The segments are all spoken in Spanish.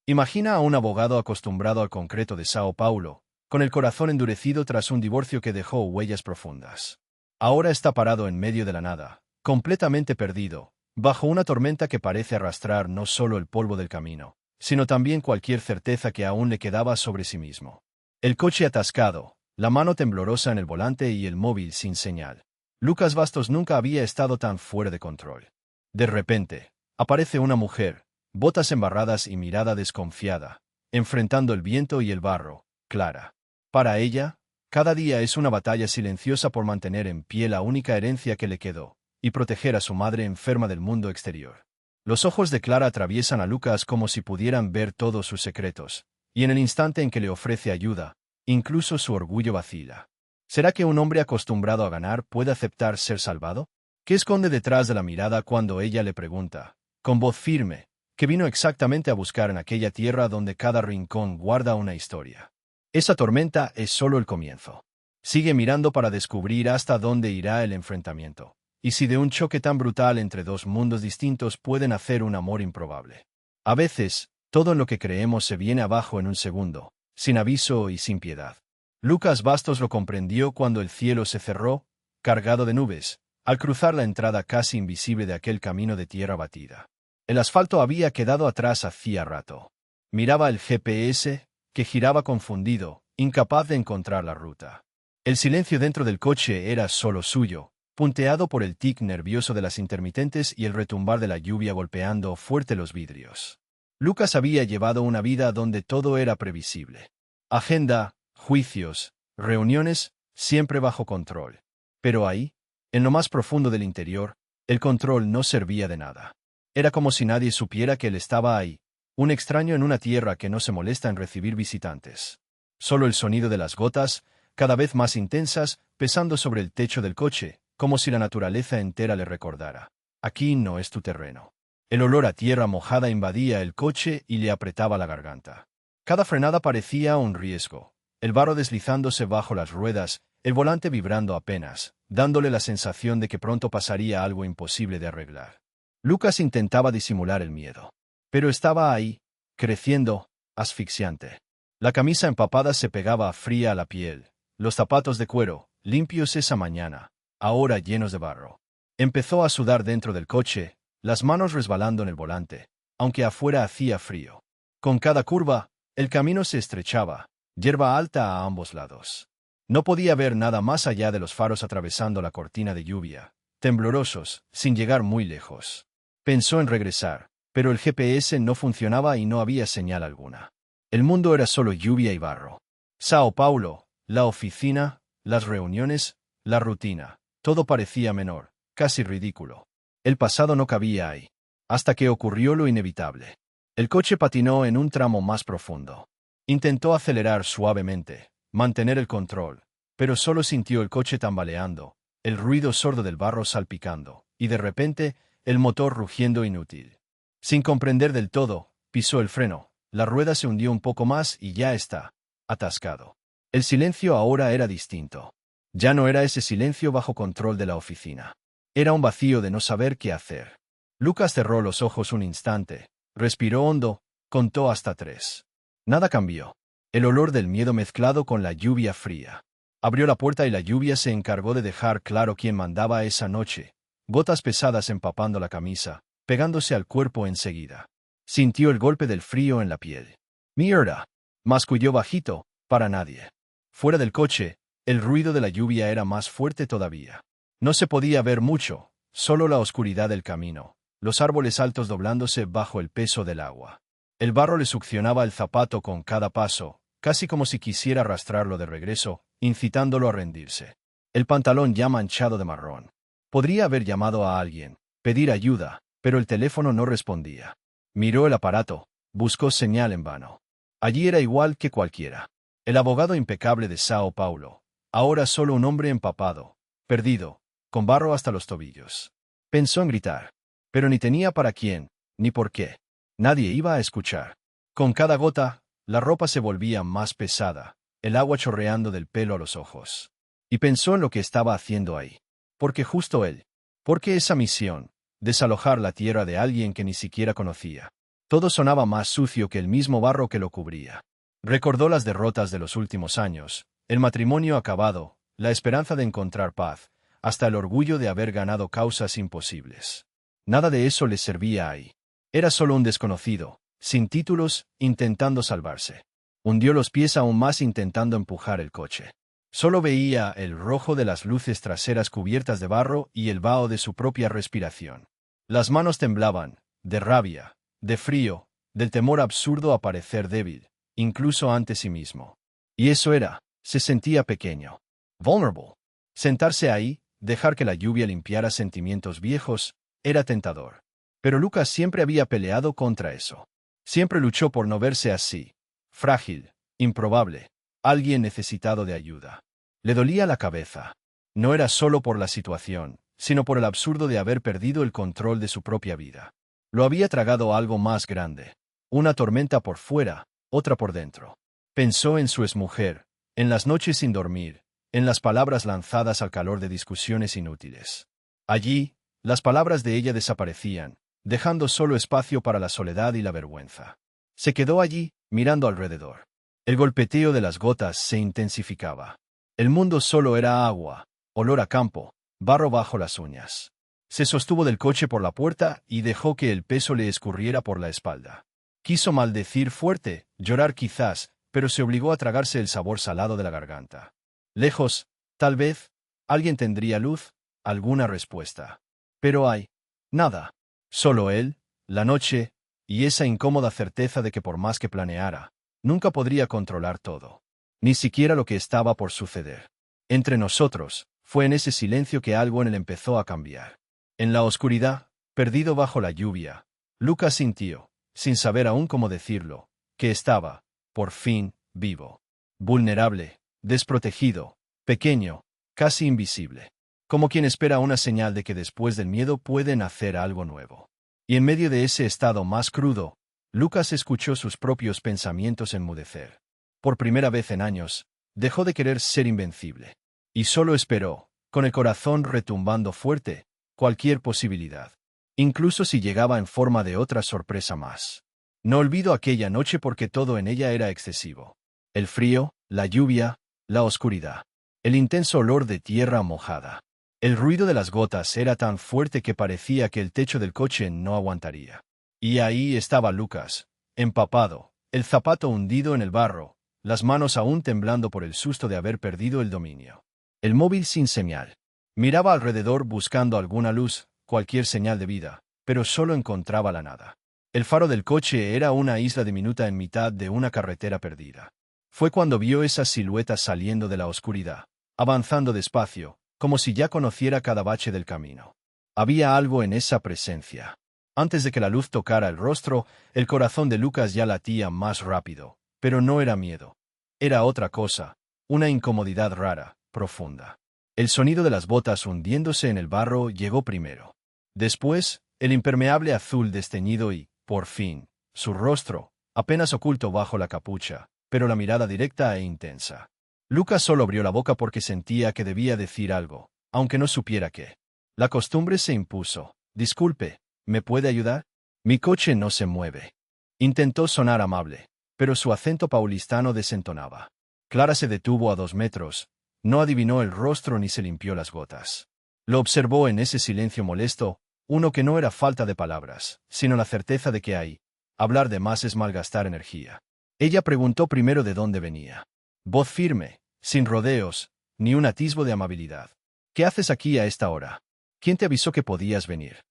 Imagina a un abogado acostumbrado al concreto de Sao Paulo, con el corazón endurecido tras un divorcio que dejó huellas profundas. Ahora está parado en medio de la nada, completamente perdido, bajo una tormenta que parece arrastrar no solo el polvo del camino, sino también cualquier certeza que aún le quedaba sobre sí mismo. El coche atascado, la mano temblorosa en el volante y el móvil sin señal. Lucas Bastos nunca había estado tan fuera de control. De repente, aparece una mujer, botas embarradas y mirada desconfiada, enfrentando el viento y el barro. Clara. Para ella, cada día es una batalla silenciosa por mantener en pie la única herencia que le quedó, y proteger a su madre enferma del mundo exterior. Los ojos de Clara atraviesan a Lucas como si pudieran ver todos sus secretos, y en el instante en que le ofrece ayuda, incluso su orgullo vacila. ¿Será que un hombre acostumbrado a ganar puede aceptar ser salvado? ¿Qué esconde detrás de la mirada cuando ella le pregunta, con voz firme, qué vino exactamente a buscar en aquella tierra donde cada rincón guarda una historia? Esa tormenta es solo el comienzo. Sigue mirando para descubrir hasta dónde irá el enfrentamiento, y si de un choque tan brutal entre dos mundos distintos pueden hacer un amor improbable. A veces, todo en lo que creemos se viene abajo en un segundo, sin aviso y sin piedad. Lucas Bastos lo comprendió cuando el cielo se cerró, cargado de nubes, al cruzar la entrada casi invisible de aquel camino de tierra batida. El asfalto había quedado atrás hacía rato. Miraba el GPS, que giraba confundido, incapaz de encontrar la ruta. El silencio dentro del coche era solo suyo, punteado por el tic nervioso de las intermitentes y el retumbar de la lluvia golpeando fuerte los vidrios. Lucas había llevado una vida donde todo era previsible. Agenda, juicios, reuniones, siempre bajo control. Pero ahí, en lo más profundo del interior, el control no servía de nada. Era como si nadie supiera que él estaba ahí, un extraño en una tierra que no se molesta en recibir visitantes. Solo el sonido de las gotas, cada vez más intensas, pesando sobre el techo del coche, como si la naturaleza entera le recordara: aquí no es tu terreno. El olor a tierra mojada invadía el coche y le apretaba la garganta. Cada frenada parecía un riesgo, el barro deslizándose bajo las ruedas, el volante vibrando apenas, dándole la sensación de que pronto pasaría algo imposible de arreglar. Lucas intentaba disimular el miedo. Pero estaba ahí, creciendo, asfixiante. La camisa empapada se pegaba fría a la piel, los zapatos de cuero, limpios esa mañana, ahora llenos de barro. Empezó a sudar dentro del coche, las manos resbalando en el volante, aunque afuera hacía frío. Con cada curva, el camino se estrechaba, hierba alta a ambos lados. No podía ver nada más allá de los faros atravesando la cortina de lluvia, temblorosos, sin llegar muy lejos. Pensó en regresar, pero el GPS no funcionaba y no había señal alguna. El mundo era solo lluvia y barro. Sao Paulo, la oficina, las reuniones, la rutina, todo parecía menor, casi ridículo. El pasado no cabía ahí. Hasta que ocurrió lo inevitable. El coche patinó en un tramo más profundo. Intentó acelerar suavemente, mantener el control, pero solo sintió el coche tambaleando, el ruido sordo del barro salpicando, y de repente, el motor rugiendo inútil. Sin comprender del todo, pisó el freno, la rueda se hundió un poco más y ya está, atascado. El silencio ahora era distinto. Ya no era ese silencio bajo control de la oficina. Era un vacío de no saber qué hacer. Lucas cerró los ojos un instante, respiró hondo, contó hasta 3. Nada cambió. El olor del miedo mezclado con la lluvia fría. Abrió la puerta y la lluvia se encargó de dejar claro quién mandaba esa noche, gotas pesadas empapando la camisa, pegándose al cuerpo enseguida. Sintió el golpe del frío en la piel. ¡Mierda! Masculló bajito, para nadie. Fuera del coche, el ruido de la lluvia era más fuerte todavía. No se podía ver mucho, solo la oscuridad del camino, los árboles altos doblándose bajo el peso del agua. El barro le succionaba el zapato con cada paso, casi como si quisiera arrastrarlo de regreso, incitándolo a rendirse. El pantalón ya manchado de marrón. Podría haber llamado a alguien, pedir ayuda, pero el teléfono no respondía. Miró el aparato, buscó señal en vano. Allí era igual que cualquiera. El abogado impecable de Sao Paulo, ahora solo un hombre empapado, perdido, con barro hasta los tobillos. Pensó en gritar, pero ni tenía para quién, ni por qué. Nadie iba a escuchar. Con cada gota, la ropa se volvía más pesada, el agua chorreando del pelo a los ojos. Y pensó en lo que estaba haciendo ahí. Porque justo él. Porque esa misión, desalojar la tierra de alguien que ni siquiera conocía. Todo sonaba más sucio que el mismo barro que lo cubría. Recordó las derrotas de los últimos años, el matrimonio acabado, la esperanza de encontrar paz, hasta el orgullo de haber ganado causas imposibles. Nada de eso le servía ahí. Era solo un desconocido, sin títulos, intentando salvarse. Hundió los pies aún más intentando empujar el coche. Solo veía el rojo de las luces traseras cubiertas de barro y el vaho de su propia respiración. Las manos temblaban, de rabia, de frío, del temor absurdo a parecer débil, incluso ante sí mismo. Y eso era, se sentía pequeño. Vulnerable. Sentarse ahí, dejar que la lluvia limpiara sentimientos viejos, era tentador. Pero Lucas siempre había peleado contra eso. Siempre luchó por no verse así. Frágil, improbable, alguien necesitado de ayuda. Le dolía la cabeza. No era solo por la situación, sino por el absurdo de haber perdido el control de su propia vida. Lo había tragado algo más grande. Una tormenta por fuera, otra por dentro. Pensó en su exmujer, en las noches sin dormir, en las palabras lanzadas al calor de discusiones inútiles. Allí, las palabras de ella desaparecían, dejando solo espacio para la soledad y la vergüenza. Se quedó allí, mirando alrededor. El golpeteo de las gotas se intensificaba. El mundo solo era agua, olor a campo, barro bajo las uñas. Se sostuvo del coche por la puerta y dejó que el peso le escurriera por la espalda. Quiso maldecir fuerte, llorar quizás, pero se obligó a tragarse el sabor salado de la garganta. Lejos, tal vez, alguien tendría luz, alguna respuesta. Pero hay nada. Solo él, la noche, y esa incómoda certeza de que por más que planeara, nunca podría controlar todo. Ni siquiera lo que estaba por suceder. Entre nosotros, fue en ese silencio que algo en él empezó a cambiar. En la oscuridad, perdido bajo la lluvia, Lucas sintió, sin saber aún cómo decirlo, que estaba, por fin, vivo. Vulnerable, desprotegido, pequeño, casi invisible. Como quien espera una señal de que después del miedo puede nacer algo nuevo. Y en medio de ese estado más crudo, Lucas escuchó sus propios pensamientos enmudecer. Por primera vez en años, dejó de querer ser invencible. Y solo esperó, con el corazón retumbando fuerte, cualquier posibilidad. Incluso si llegaba en forma de otra sorpresa más. No olvido aquella noche porque todo en ella era excesivo. El frío, la lluvia, la oscuridad. El intenso olor de tierra mojada. El ruido de las gotas era tan fuerte que parecía que el techo del coche no aguantaría. Y ahí estaba Lucas, empapado, el zapato hundido en el barro, las manos aún temblando por el susto de haber perdido el dominio. El móvil sin señal. Miraba alrededor buscando alguna luz, cualquier señal de vida, pero solo encontraba la nada. El faro del coche era una isla diminuta en mitad de una carretera perdida. Fue cuando vio esa silueta saliendo de la oscuridad, avanzando despacio, como si ya conociera cada bache del camino. Había algo en esa presencia. Antes de que la luz tocara el rostro, el corazón de Lucas ya latía más rápido, pero no era miedo. Era otra cosa, una incomodidad rara, profunda. El sonido de las botas hundiéndose en el barro llegó primero. Después, el impermeable azul desteñido y, por fin, su rostro, apenas oculto bajo la capucha, pero la mirada directa e intensa. Lucas solo abrió la boca porque sentía que debía decir algo, aunque no supiera qué. La costumbre se impuso. Disculpe, ¿me puede ayudar? Mi coche no se mueve. Intentó sonar amable, pero su acento paulistano desentonaba. Clara se detuvo a 2 metros, no adivinó el rostro ni se limpió las gotas. Lo observó en ese silencio molesto, uno que no era falta de palabras, sino la certeza de que hablar de más es malgastar energía. Ella preguntó primero de dónde venía. Voz firme, sin rodeos, ni un atisbo de amabilidad. ¿Qué haces aquí a esta hora? ¿Quién te avisó que podías venir?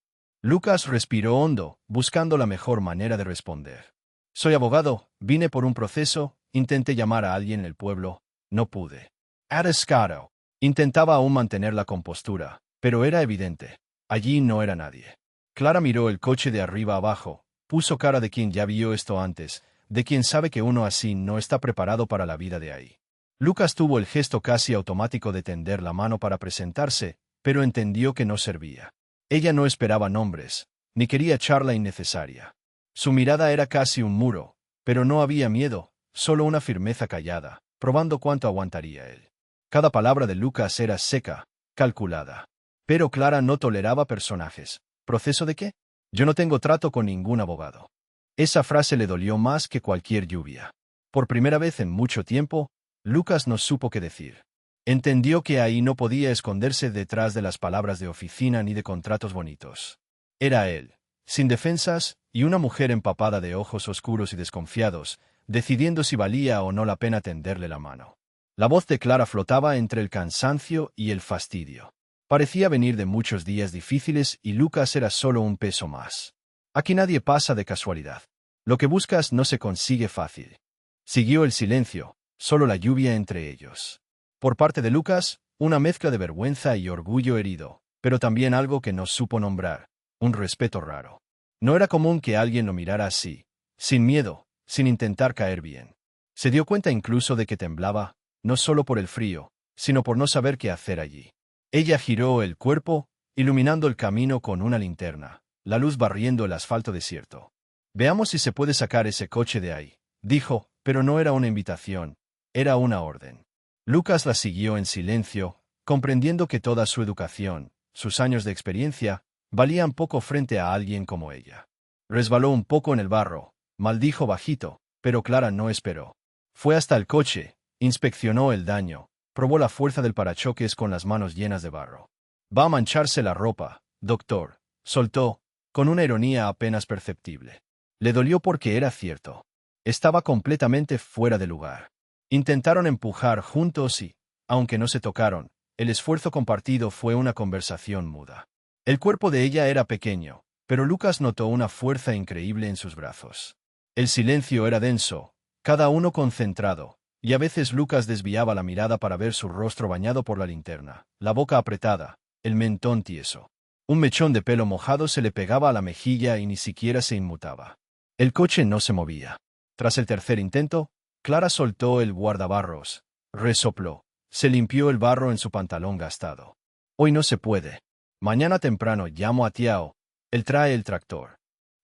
Lucas respiró hondo, buscando la mejor manera de responder. Soy abogado, vine por un proceso, intenté llamar a alguien en el pueblo, no pude. Atascado. Intentaba aún mantener la compostura, pero era evidente. Allí no era nadie. Clara miró el coche de arriba abajo, puso cara de quien ya vio esto antes, de quien sabe que uno así no está preparado para la vida de ahí. Lucas tuvo el gesto casi automático de tender la mano para presentarse, pero entendió que no servía. Ella no esperaba nombres, ni quería charla innecesaria. Su mirada era casi un muro, pero no había miedo, solo una firmeza callada, probando cuánto aguantaría él. Cada palabra de Lucas era seca, calculada. Pero Clara no toleraba personajes. ¿Proceso de qué? Yo no tengo trato con ningún abogado. Esa frase le dolió más que cualquier lluvia. Por primera vez en mucho tiempo, Lucas no supo qué decir. Entendió que ahí no podía esconderse detrás de las palabras de oficina ni de contratos bonitos. Era él, sin defensas, y una mujer empapada de ojos oscuros y desconfiados, decidiendo si valía o no la pena tenderle la mano. La voz de Clara flotaba entre el cansancio y el fastidio. Parecía venir de muchos días difíciles y Lucas era solo un peso más. Aquí nadie pasa de casualidad. Lo que buscas no se consigue fácil. Siguió el silencio, solo la lluvia entre ellos. Por parte de Lucas, una mezcla de vergüenza y orgullo herido, pero también algo que no supo nombrar, un respeto raro. No era común que alguien lo mirara así, sin miedo, sin intentar caer bien. Se dio cuenta incluso de que temblaba, no solo por el frío, sino por no saber qué hacer allí. Ella giró el cuerpo, iluminando el camino con una linterna, la luz barriendo el asfalto desierto. Veamos si se puede sacar ese coche de ahí, dijo, pero no era una invitación, era una orden. Lucas la siguió en silencio, comprendiendo que toda su educación, sus años de experiencia, valían poco frente a alguien como ella. Resbaló un poco en el barro, maldijo bajito, pero Clara no esperó. Fue hasta el coche, inspeccionó el daño, probó la fuerza del parachoques con las manos llenas de barro. Va a mancharse la ropa, doctor, soltó, con una ironía apenas perceptible. Le dolió porque era cierto. Estaba completamente fuera de lugar. Intentaron empujar juntos y, aunque no se tocaron, el esfuerzo compartido fue una conversación muda. El cuerpo de ella era pequeño, pero Lucas notó una fuerza increíble en sus brazos. El silencio era denso, cada uno concentrado, y a veces Lucas desviaba la mirada para ver su rostro bañado por la linterna, la boca apretada, el mentón tieso. Un mechón de pelo mojado se le pegaba a la mejilla y ni siquiera se inmutaba. El coche no se movía. Tras el tercer intento, Clara soltó el guardabarros, resopló, se limpió el barro en su pantalón gastado. Hoy no se puede. Mañana temprano llamo a Tiao, él trae el tractor.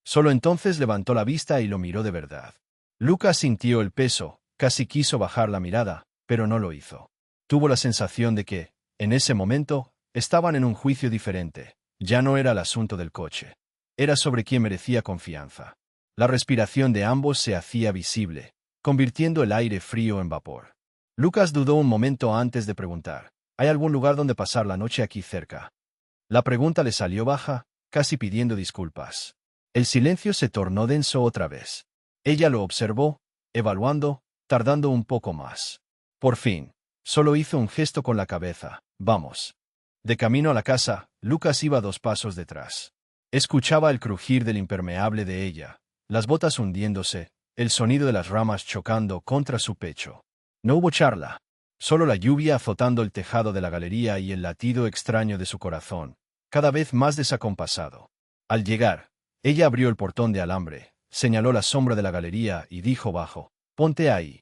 Solo entonces levantó la vista y lo miró de verdad. Lucas sintió el peso, casi quiso bajar la mirada, pero no lo hizo. Tuvo la sensación de que, en ese momento, estaban en un juicio diferente. Ya no era el asunto del coche. Era sobre quién merecía confianza. La respiración de ambos se hacía visible, convirtiendo el aire frío en vapor. Lucas dudó un momento antes de preguntar, ¿hay algún lugar donde pasar la noche aquí cerca? La pregunta le salió baja, casi pidiendo disculpas. El silencio se tornó denso otra vez. Ella lo observó, evaluando, tardando un poco más. Por fin, solo hizo un gesto con la cabeza, vamos. De camino a la casa, Lucas iba 2 pasos detrás. Escuchaba el crujir del impermeable de ella, las botas hundiéndose, el sonido de las ramas chocando contra su pecho. No hubo charla, solo la lluvia azotando el tejado de la galería y el latido extraño de su corazón, cada vez más desacompasado. Al llegar, ella abrió el portón de alambre, señaló la sombra de la galería y dijo bajo, «Ponte ahí».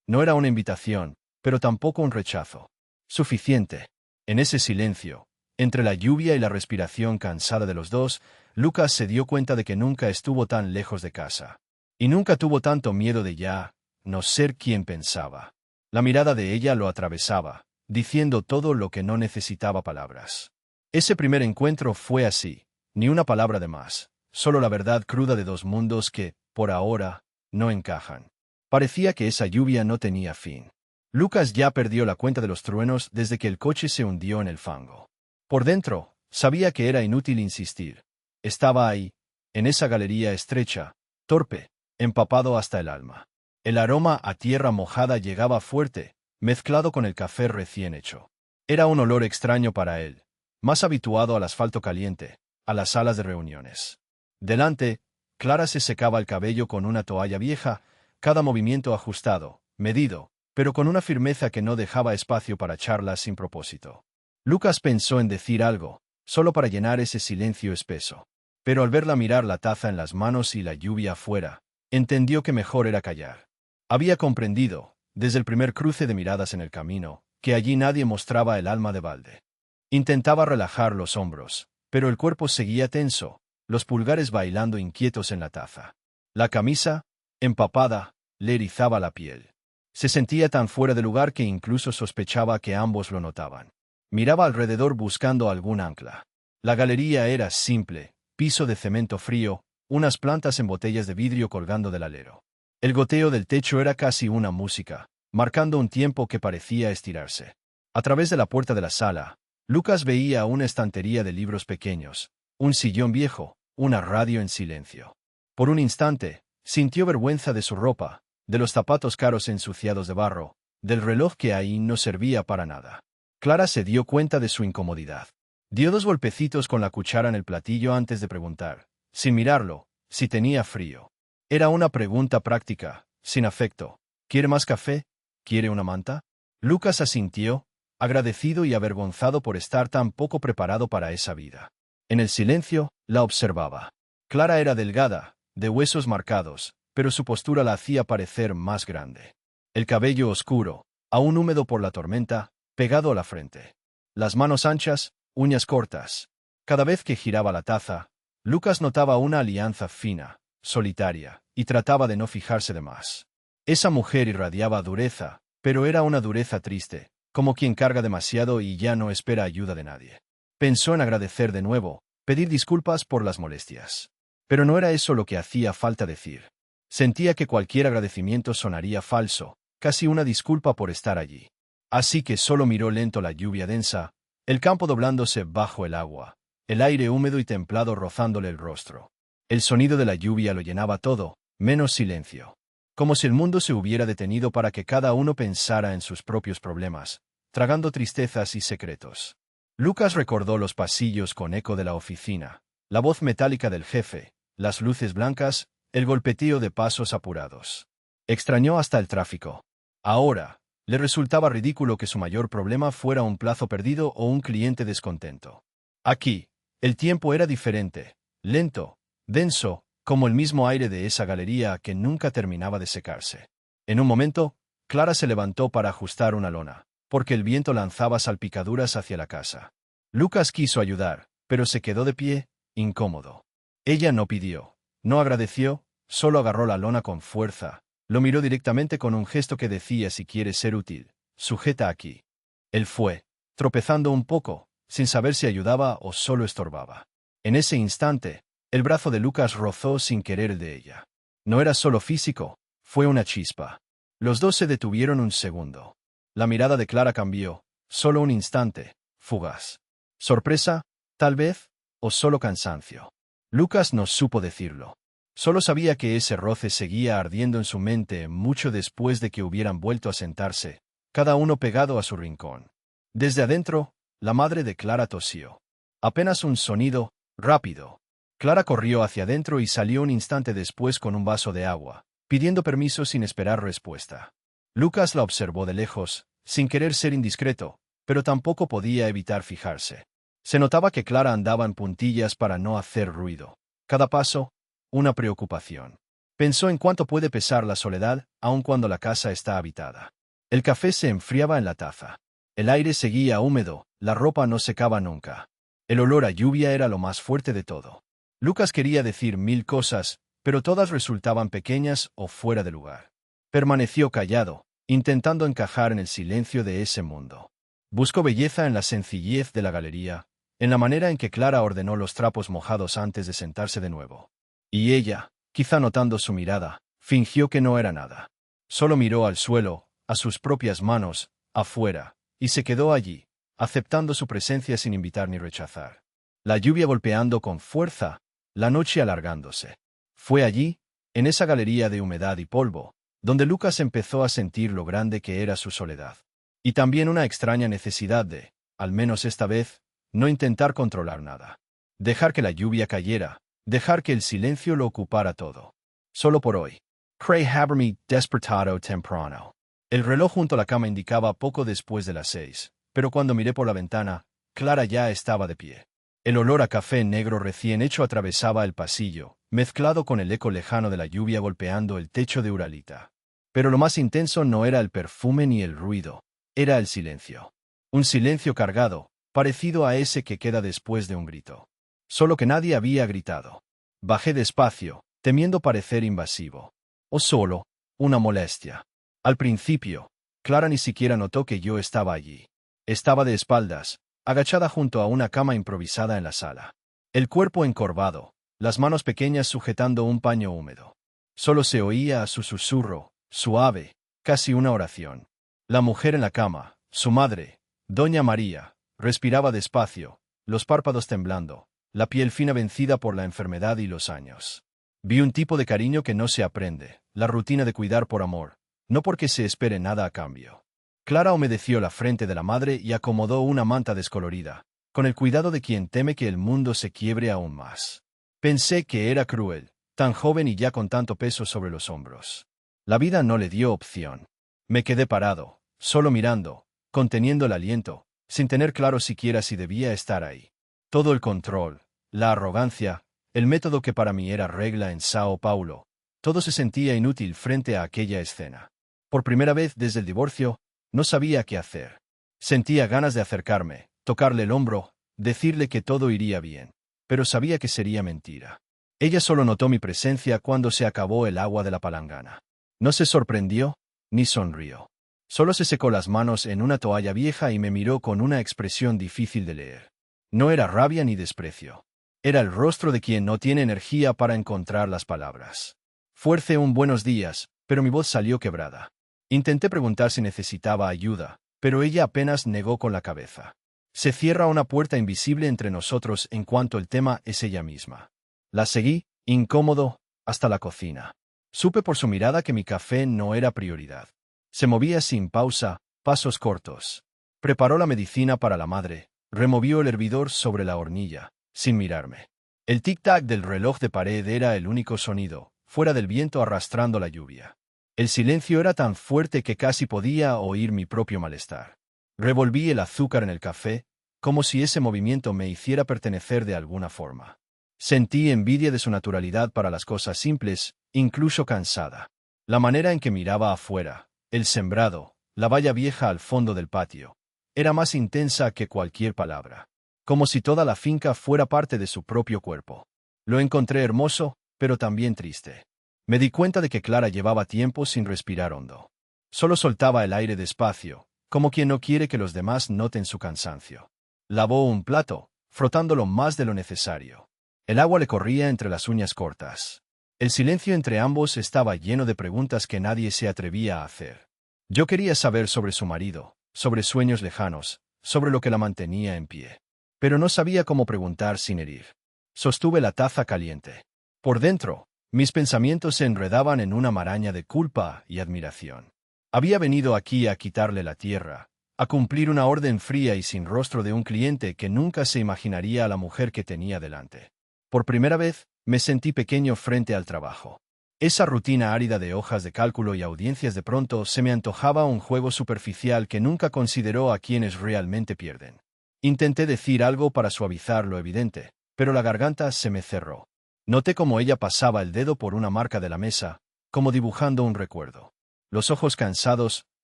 No era una invitación, pero tampoco un rechazo. Suficiente. En ese silencio, entre la lluvia y la respiración cansada de los dos, Lucas se dio cuenta de que nunca estuvo tan lejos de casa. Y nunca tuvo tanto miedo de ya no ser quien pensaba. La mirada de ella lo atravesaba, diciendo todo lo que no necesitaba palabras. Ese primer encuentro fue así, ni una palabra de más, solo la verdad cruda de 2 mundos que, por ahora, no encajan. Parecía que esa lluvia no tenía fin. Lucas ya perdió la cuenta de los truenos desde que el coche se hundió en el fango. Por dentro, sabía que era inútil insistir. Estaba ahí, en esa galería estrecha, torpe, empapado hasta el alma. El aroma a tierra mojada llegaba fuerte, mezclado con el café recién hecho. Era un olor extraño para él, más habituado al asfalto caliente, a las salas de reuniones. Delante, Clara se secaba el cabello con una toalla vieja, cada movimiento ajustado, medido, pero con una firmeza que no dejaba espacio para charlas sin propósito. Lucas pensó en decir algo, solo para llenar ese silencio espeso. Pero al verla mirar la taza en las manos y la lluvia afuera, entendió que mejor era callar. Había comprendido, desde el primer cruce de miradas en el camino, que allí nadie mostraba el alma de balde. Intentaba relajar los hombros, pero el cuerpo seguía tenso, los pulgares bailando inquietos en la taza. La camisa, empapada, le erizaba la piel. Se sentía tan fuera de lugar que incluso sospechaba que ambos lo notaban. Miraba alrededor buscando algún ancla. La galería era simple, piso de cemento frío, unas plantas en botellas de vidrio colgando del alero. El goteo del techo era casi una música, marcando un tiempo que parecía estirarse. A través de la puerta de la sala, Lucas veía una estantería de libros pequeños, un sillón viejo, una radio en silencio. Por un instante, sintió vergüenza de su ropa, de los zapatos caros ensuciados de barro, del reloj que ahí no servía para nada. Clara se dio cuenta de su incomodidad. Dio 2 golpecitos con la cuchara en el platillo antes de preguntar, sin mirarlo, si tenía frío. Era una pregunta práctica, sin afecto. ¿Quiere más café? ¿Quiere una manta? Lucas asintió, agradecido y avergonzado por estar tan poco preparado para esa vida. En el silencio, la observaba. Clara era delgada, de huesos marcados, pero su postura la hacía parecer más grande. El cabello oscuro, aún húmedo por la tormenta, pegado a la frente. Las manos anchas, uñas cortas. Cada vez que giraba la taza, Lucas notaba una alianza fina, solitaria, y trataba de no fijarse de más. Esa mujer irradiaba dureza, pero era una dureza triste, como quien carga demasiado y ya no espera ayuda de nadie. Pensó en agradecer de nuevo, pedir disculpas por las molestias. Pero no era eso lo que hacía falta decir. Sentía que cualquier agradecimiento sonaría falso, casi una disculpa por estar allí. Así que solo miró lento la lluvia densa, el campo doblándose bajo el agua, el aire húmedo y templado rozándole el rostro. El sonido de la lluvia lo llenaba todo, menos silencio. Como si el mundo se hubiera detenido para que cada uno pensara en sus propios problemas, tragando tristezas y secretos. Lucas recordó los pasillos con eco de la oficina, la voz metálica del jefe, las luces blancas, el golpeteo de pasos apurados. Extrañó hasta el tráfico. Ahora, le resultaba ridículo que su mayor problema fuera un plazo perdido o un cliente descontento. Aquí, el tiempo era diferente, lento, denso, como el mismo aire de esa galería que nunca terminaba de secarse. En un momento, Clara se levantó para ajustar una lona, porque el viento lanzaba salpicaduras hacia la casa. Lucas quiso ayudar, pero se quedó de pie, incómodo. Ella no pidió, no agradeció, solo agarró la lona con fuerza, lo miró directamente con un gesto que decía si quieres ser útil, sujeta aquí. Él fue, tropezando un poco, sin saber si ayudaba o solo estorbaba. En ese instante, el brazo de Lucas rozó sin querer el de ella. No era solo físico, fue una chispa. Los dos se detuvieron un segundo. La mirada de Clara cambió, solo un instante, fugaz. ¿Sorpresa, tal vez, o solo cansancio? Lucas no supo decirlo. Solo sabía que ese roce seguía ardiendo en su mente mucho después de que hubieran vuelto a sentarse, cada uno pegado a su rincón. Desde adentro, la madre de Clara tosió. Apenas un sonido, rápido. Clara corrió hacia adentro y salió un instante después con un vaso de agua, pidiendo permiso sin esperar respuesta. Lucas la observó de lejos, sin querer ser indiscreto, pero tampoco podía evitar fijarse. Se notaba que Clara andaba en puntillas para no hacer ruido. Cada paso, una preocupación. Pensó en cuánto puede pesar la soledad, aun cuando la casa está habitada. El café se enfriaba en la taza. El aire seguía húmedo, la ropa no secaba nunca. El olor a lluvia era lo más fuerte de todo. Lucas quería decir 1000 cosas, pero todas resultaban pequeñas o fuera de lugar. Permaneció callado, intentando encajar en el silencio de ese mundo. Buscó belleza en la sencillez de la galería, en la manera en que Clara ordenó los trapos mojados antes de sentarse de nuevo. Y ella, quizá notando su mirada, fingió que no era nada. Solo miró al suelo, a sus propias manos, afuera, y se quedó allí, aceptando su presencia sin invitar ni rechazar. La lluvia golpeando con fuerza, la noche alargándose. Fue allí, en esa galería de humedad y polvo, donde Lucas empezó a sentir lo grande que era su soledad. Y también una extraña necesidad de, al menos esta vez, no intentar controlar nada. Dejar que la lluvia cayera, dejar que el silencio lo ocupara todo. Solo por hoy. Cray haberme despertado temprano. El reloj junto a la cama indicaba poco después de las 6, pero cuando miré por la ventana, Clara ya estaba de pie. El olor a café negro recién hecho atravesaba el pasillo, mezclado con el eco lejano de la lluvia golpeando el techo de Uralita. Pero lo más intenso no era el perfume ni el ruido, era el silencio. Un silencio cargado, parecido a ese que queda después de un grito. Solo que nadie había gritado. Bajé despacio, temiendo parecer invasivo. O solo, una molestia. Al principio, Clara ni siquiera notó que yo estaba allí. Estaba de espaldas, agachada junto a una cama improvisada en la sala. El cuerpo encorvado, las manos pequeñas sujetando un paño húmedo. Solo se oía su susurro, suave, casi una oración. La mujer en la cama, su madre, doña María, respiraba despacio, los párpados temblando, la piel fina vencida por la enfermedad y los años. Vi un tipo de cariño que no se aprende, la rutina de cuidar por amor, no porque se espere nada a cambio. Clara humedeció la frente de la madre y acomodó una manta descolorida, con el cuidado de quien teme que el mundo se quiebre aún más. Pensé que era cruel, tan joven y ya con tanto peso sobre los hombros. La vida no le dio opción. Me quedé parado, solo mirando, conteniendo el aliento, sin tener claro siquiera si debía estar ahí. Todo el control, la arrogancia, el método que para mí era regla en Sao Paulo, todo se sentía inútil frente a aquella escena. Por primera vez desde el divorcio, no sabía qué hacer. Sentía ganas de acercarme, tocarle el hombro, decirle que todo iría bien, pero sabía que sería mentira. Ella solo notó mi presencia cuando se acabó el agua de la palangana. No se sorprendió, ni sonrió. Solo se secó las manos en una toalla vieja y me miró con una expresión difícil de leer. No era rabia ni desprecio. Era el rostro de quien no tiene energía para encontrar las palabras. Fuercé un buenos días, pero mi voz salió quebrada. Intenté preguntar si necesitaba ayuda, pero ella apenas negó con la cabeza. Se cierra una puerta invisible entre nosotros en cuanto el tema es ella misma. La seguí, incómodo, hasta la cocina. Supe por su mirada que mi café no era prioridad. Se movía sin pausa, pasos cortos. Preparó la medicina para la madre, removió el hervidor sobre la hornilla, sin mirarme. El tic-tac del reloj de pared era el único sonido, fuera del viento arrastrando la lluvia. El silencio era tan fuerte que casi podía oír mi propio malestar. Revolví el azúcar en el café, como si ese movimiento me hiciera pertenecer de alguna forma. Sentí envidia de su naturalidad para las cosas simples, incluso cansada. La manera en que miraba afuera, el sembrado, la valla vieja al fondo del patio, era más intensa que cualquier palabra. Como si toda la finca fuera parte de su propio cuerpo. Lo encontré hermoso, pero también triste. Me di cuenta de que Clara llevaba tiempo sin respirar hondo. Solo soltaba el aire despacio, como quien no quiere que los demás noten su cansancio. Lavó un plato, frotándolo más de lo necesario. El agua le corría entre las uñas cortas. El silencio entre ambos estaba lleno de preguntas que nadie se atrevía a hacer. Yo quería saber sobre su marido, sobre sueños lejanos, sobre lo que la mantenía en pie. Pero no sabía cómo preguntar sin herir. Sostuve la taza caliente. Por dentro, mis pensamientos se enredaban en una maraña de culpa y admiración. Había venido aquí a quitarle la tierra, a cumplir una orden fría y sin rostro de un cliente que nunca se imaginaría a la mujer que tenía delante. Por primera vez, me sentí pequeño frente al trabajo. Esa rutina árida de hojas de cálculo y audiencias de pronto se me antojaba un juego superficial que nunca consideró a quienes realmente pierden. Intenté decir algo para suavizar lo evidente, pero la garganta se me cerró. Noté cómo ella pasaba el dedo por una marca de la mesa, como dibujando un recuerdo. Los ojos cansados,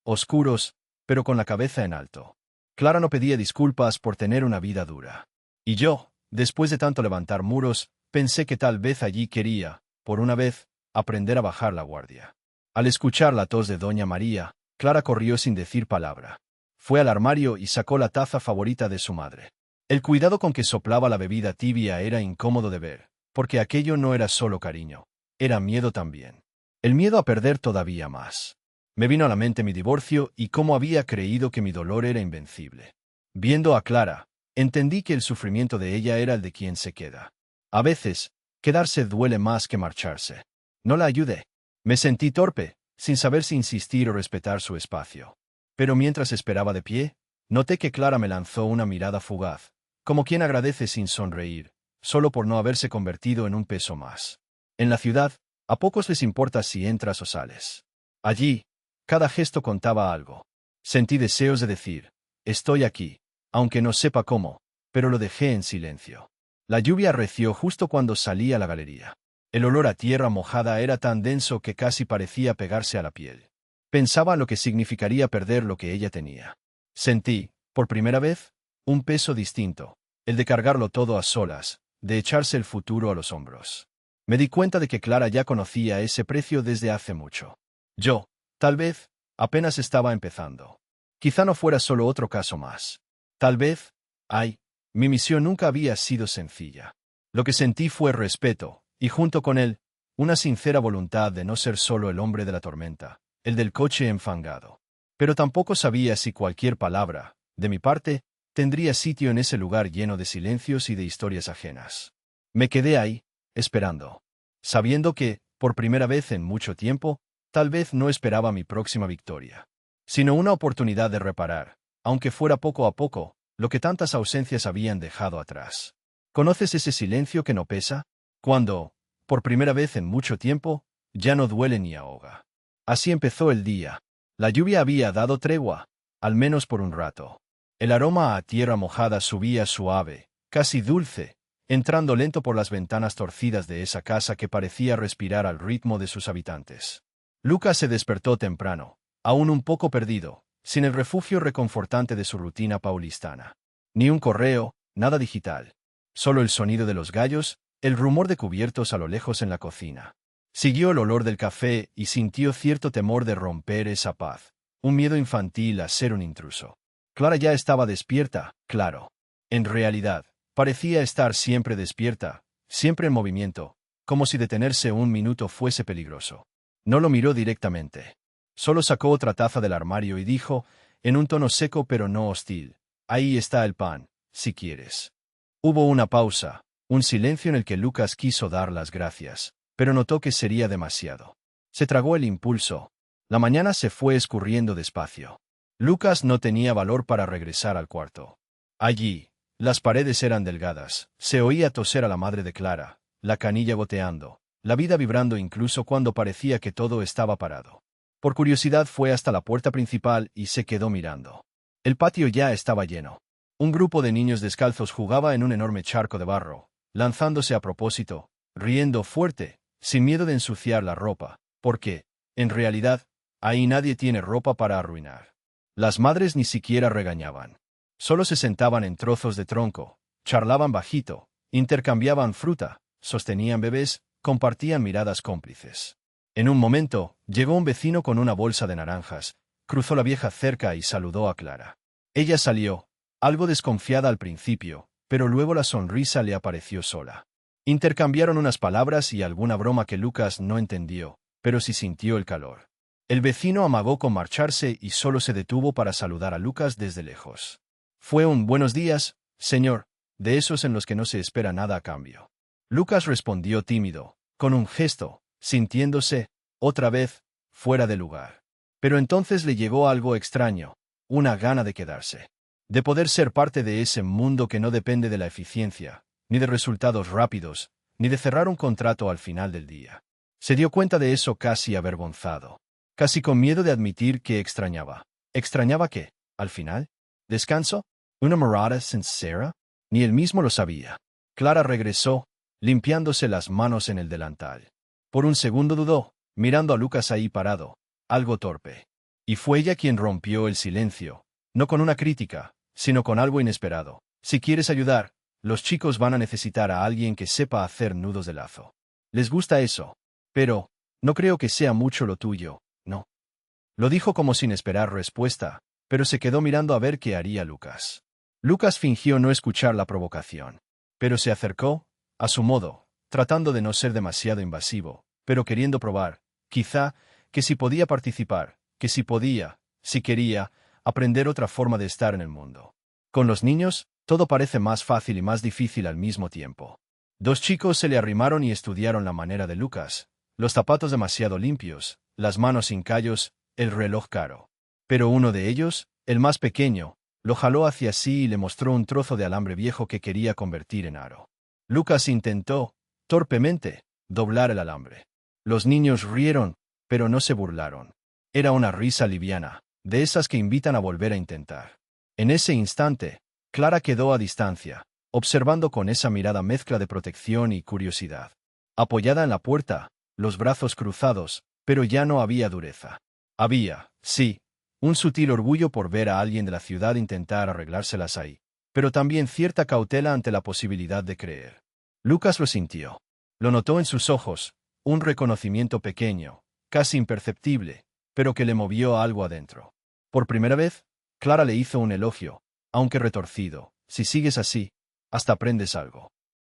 oscuros, pero con la cabeza en alto. Clara no pedía disculpas por tener una vida dura. Y yo, después de tanto levantar muros, pensé que tal vez allí quería, por una vez, aprender a bajar la guardia. Al escuchar la tos de doña María, Clara corrió sin decir palabra. Fue al armario y sacó la taza favorita de su madre. El cuidado con que soplaba la bebida tibia era incómodo de ver, porque aquello no era solo cariño, era miedo también. El miedo a perder todavía más. Me vino a la mente mi divorcio y cómo había creído que mi dolor era invencible. Viendo a Clara, entendí que el sufrimiento de ella era el de quien se queda. A veces, quedarse duele más que marcharse. No la ayudé. Me sentí torpe, sin saber si insistir o respetar su espacio. Pero mientras esperaba de pie, noté que Clara me lanzó una mirada fugaz, como quien agradece sin sonreír, solo por no haberse convertido en un peso más. En la ciudad, a pocos les importa si entras o sales. Allí, cada gesto contaba algo. Sentí deseos de decir, estoy aquí, aunque no sepa cómo, pero lo dejé en silencio. La lluvia arreció justo cuando salí a la galería. El olor a tierra mojada era tan denso que casi parecía pegarse a la piel. Pensaba en lo que significaría perder lo que ella tenía. Sentí, por primera vez, un peso distinto, el de cargarlo todo a solas, de echarse el futuro a los hombros. Me di cuenta de que Clara ya conocía ese precio desde hace mucho. Yo, tal vez, apenas estaba empezando. Quizá no fuera solo otro caso más. Tal vez, mi misión nunca había sido sencilla. Lo que sentí fue respeto, y junto con él, una sincera voluntad de no ser solo el hombre de la tormenta, el del coche enfangado. Pero tampoco sabía si cualquier palabra, de mi parte, tendría sitio en ese lugar lleno de silencios y de historias ajenas. Me quedé ahí, esperando, sabiendo que, por primera vez en mucho tiempo, tal vez no esperaba mi próxima victoria, sino una oportunidad de reparar, aunque fuera poco a poco, lo que tantas ausencias habían dejado atrás. ¿Conoces ese silencio que no pesa? Cuando, por primera vez en mucho tiempo, ya no duele ni ahoga. Así empezó el día. La lluvia había dado tregua, al menos por un rato. El aroma a tierra mojada subía suave, casi dulce, entrando lento por las ventanas torcidas de esa casa que parecía respirar al ritmo de sus habitantes. Lucas se despertó temprano, aún un poco perdido, sin el refugio reconfortante de su rutina paulistana. Ni un correo, nada digital. Solo el sonido de los gallos, el rumor de cubiertos a lo lejos en la cocina. Siguió el olor del café y sintió cierto temor de romper esa paz, un miedo infantil a ser un intruso. Clara ya estaba despierta, claro. En realidad, parecía estar siempre despierta, siempre en movimiento, como si detenerse un minuto fuese peligroso. No lo miró directamente. Solo sacó otra taza del armario y dijo, en un tono seco pero no hostil, ahí está el pan, si quieres. Hubo una pausa, un silencio en el que Lucas quiso dar las gracias, pero notó que sería demasiado. Se tragó el impulso. La mañana se fue escurriendo despacio. Lucas no tenía valor para regresar al cuarto. Allí, las paredes eran delgadas, se oía toser a la madre de Clara, la canilla goteando, la vida vibrando incluso cuando parecía que todo estaba parado. Por curiosidad fue hasta la puerta principal y se quedó mirando. El patio ya estaba lleno. Un grupo de niños descalzos jugaba en un enorme charco de barro, lanzándose a propósito, riendo fuerte, sin miedo de ensuciar la ropa, porque, en realidad, ahí nadie tiene ropa para arruinar. Las madres ni siquiera regañaban. Solo se sentaban en trozos de tronco, charlaban bajito, intercambiaban fruta, sostenían bebés, compartían miradas cómplices. En un momento, llegó un vecino con una bolsa de naranjas, cruzó la vieja cerca y saludó a Clara. Ella salió, algo desconfiada al principio, pero luego la sonrisa le apareció sola. Intercambiaron unas palabras y alguna broma que Lucas no entendió, pero sí sintió el calor. El vecino amagó con marcharse y solo se detuvo para saludar a Lucas desde lejos. Fue un buenos días, señor, de esos en los que no se espera nada a cambio. Lucas respondió tímido, con un gesto, sintiéndose, otra vez, fuera de lugar. Pero entonces le llegó algo extraño, una gana de quedarse. De poder ser parte de ese mundo que no depende de la eficiencia, ni de resultados rápidos, ni de cerrar un contrato al final del día. Se dio cuenta de eso casi avergonzado, casi con miedo de admitir que extrañaba. ¿Extrañaba qué, al final? ¿Descanso? ¿Una morada sincera? Ni él mismo lo sabía. Clara regresó, limpiándose las manos en el delantal. Por un segundo dudó, mirando a Lucas ahí parado, algo torpe. Y fue ella quien rompió el silencio, no con una crítica, sino con algo inesperado. Si quieres ayudar, los chicos van a necesitar a alguien que sepa hacer nudos de lazo. Les gusta eso. Pero, no creo que sea mucho lo tuyo, ¿no? Lo dijo como sin esperar respuesta, pero se quedó mirando a ver qué haría Lucas. Lucas fingió no escuchar la provocación, pero se acercó, a su modo, tratando de no ser demasiado invasivo, pero queriendo probar, quizá, que si podía participar, que si podía, si quería, aprender otra forma de estar en el mundo. Con los niños, todo parece más fácil y más difícil al mismo tiempo. Dos chicos se le arrimaron y estudiaron la manera de Lucas, los zapatos demasiado limpios, las manos sin callos, el reloj caro. Pero uno de ellos, el más pequeño, lo jaló hacia sí y le mostró un trozo de alambre viejo que quería convertir en aro. Lucas intentó, torpemente, doblar el alambre. Los niños rieron, pero no se burlaron. Era una risa liviana, de esas que invitan a volver a intentar. En ese instante, Clara quedó a distancia, observando con esa mirada mezcla de protección y curiosidad. Apoyada en la puerta, los brazos cruzados, pero ya no había dureza. Había, sí, un sutil orgullo por ver a alguien de la ciudad intentar arreglárselas ahí, pero también cierta cautela ante la posibilidad de creer. Lucas lo sintió. Lo notó en sus ojos, un reconocimiento pequeño, casi imperceptible, pero que le movió algo adentro. Por primera vez, Clara le hizo un elogio, aunque retorcido. Si sigues así, hasta aprendes algo.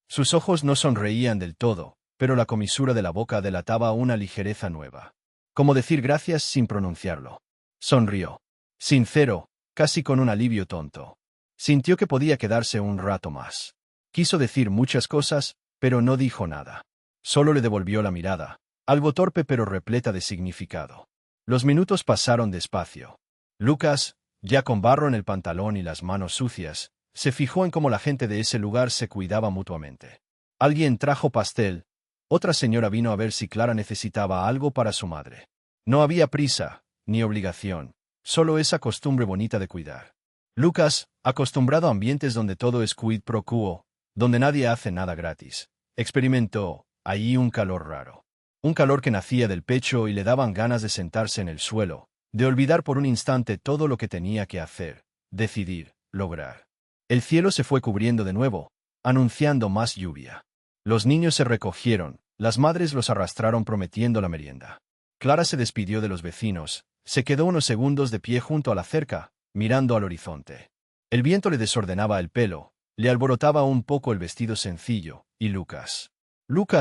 Sus ojos no sonreían del todo, pero la comisura de la boca delataba una ligereza nueva. Como decir gracias sin pronunciarlo. Sonrió. Sincero, casi con un alivio tonto. Sintió que podía quedarse un rato más. Quiso decir muchas cosas, pero no dijo nada. Solo le devolvió la mirada, algo torpe pero repleta de significado. Los minutos pasaron despacio. Lucas, ya con barro en el pantalón y las manos sucias, se fijó en cómo la gente de ese lugar se cuidaba mutuamente. Alguien trajo pastel. Otra señora vino a ver si Clara necesitaba algo para su madre. No había prisa, ni obligación, solo esa costumbre bonita de cuidar. Lucas, acostumbrado a ambientes donde todo es quid pro quo, donde nadie hace nada gratis, experimentó allí un calor raro. Un calor que nacía del pecho y le daban ganas de sentarse en el suelo, de olvidar por un instante todo lo que tenía que hacer, decidir, lograr. El cielo se fue cubriendo de nuevo, anunciando más lluvia. Los niños se recogieron, las madres los arrastraron prometiendo la merienda. Clara se despidió de los vecinos, se quedó unos segundos de pie junto a la cerca, mirando al horizonte. El viento le desordenaba el pelo, le alborotaba un poco el vestido sencillo, y Lucas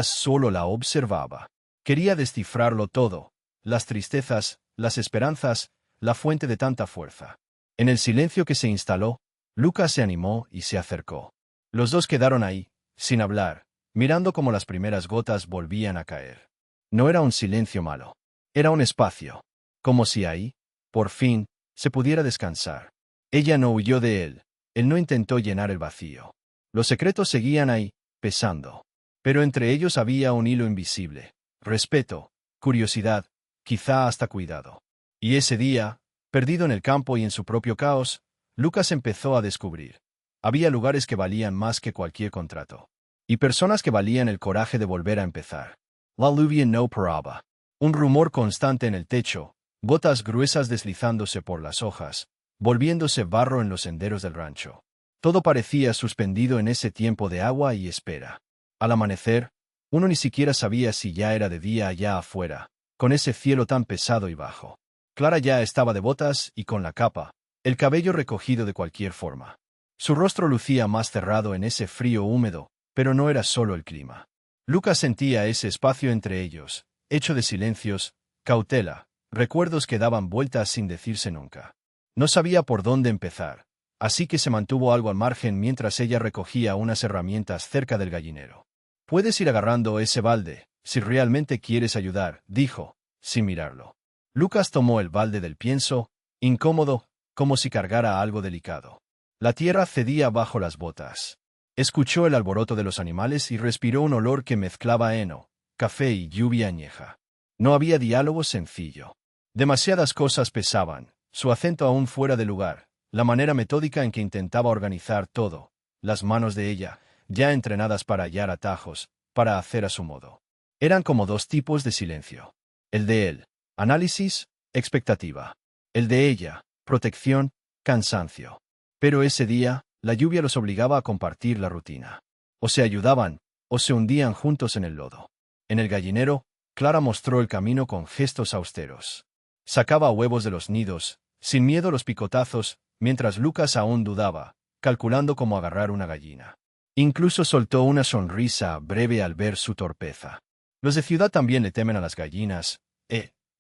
solo la observaba. Quería descifrarlo todo, las tristezas, las esperanzas, la fuente de tanta fuerza. En el silencio que se instaló, Lucas se animó y se acercó. Los dos quedaron ahí, sin hablar, mirando cómo las primeras gotas volvían a caer. No era un silencio malo. Era un espacio. Como si ahí, por fin, se pudiera descansar. Ella no huyó de él. Él no intentó llenar el vacío. Los secretos seguían ahí, pesando. Pero entre ellos había un hilo invisible. Respeto, curiosidad, quizá hasta cuidado. Y ese día, perdido en el campo y en su propio caos, Lucas empezó a descubrir. Había lugares que valían más que cualquier contrato. Y personas que valían el coraje de volver a empezar. La lluvia no paraba. Un rumor constante en el techo, gotas gruesas deslizándose por las hojas, volviéndose barro en los senderos del rancho. Todo parecía suspendido en ese tiempo de agua y espera. Al amanecer, uno ni siquiera sabía si ya era de día allá afuera, con ese cielo tan pesado y bajo. Clara ya estaba de botas y con la capa, el cabello recogido de cualquier forma. Su rostro lucía más cerrado en ese frío húmedo, pero no era solo el clima. Lucas sentía ese espacio entre ellos, hecho de silencios, cautela, recuerdos que daban vueltas sin decirse nunca. No sabía por dónde empezar, así que se mantuvo algo al margen mientras ella recogía unas herramientas cerca del gallinero. «Puedes ir agarrando ese balde, si realmente quieres ayudar», dijo, sin mirarlo. Lucas tomó el balde del pienso, incómodo, como si cargara algo delicado. La tierra cedía bajo las botas. Escuchó el alboroto de los animales y respiró un olor que mezclaba heno, café y lluvia añeja. No había diálogo sencillo. Demasiadas cosas pesaban, su acento aún fuera de lugar, la manera metódica en que intentaba organizar todo, las manos de ella, ya entrenadas para hallar atajos, para hacer a su modo. Eran como dos tipos de silencio. El de él, análisis, expectativa. El de ella, protección, cansancio. Pero ese día, la lluvia los obligaba a compartir la rutina. O se ayudaban, o se hundían juntos en el lodo. En el gallinero, Clara mostró el camino con gestos austeros. Sacaba huevos de los nidos, sin miedo a los picotazos, mientras Lucas aún dudaba, calculando cómo agarrar una gallina. Incluso soltó una sonrisa breve al ver su torpeza. Los de ciudad también le temen a las gallinas,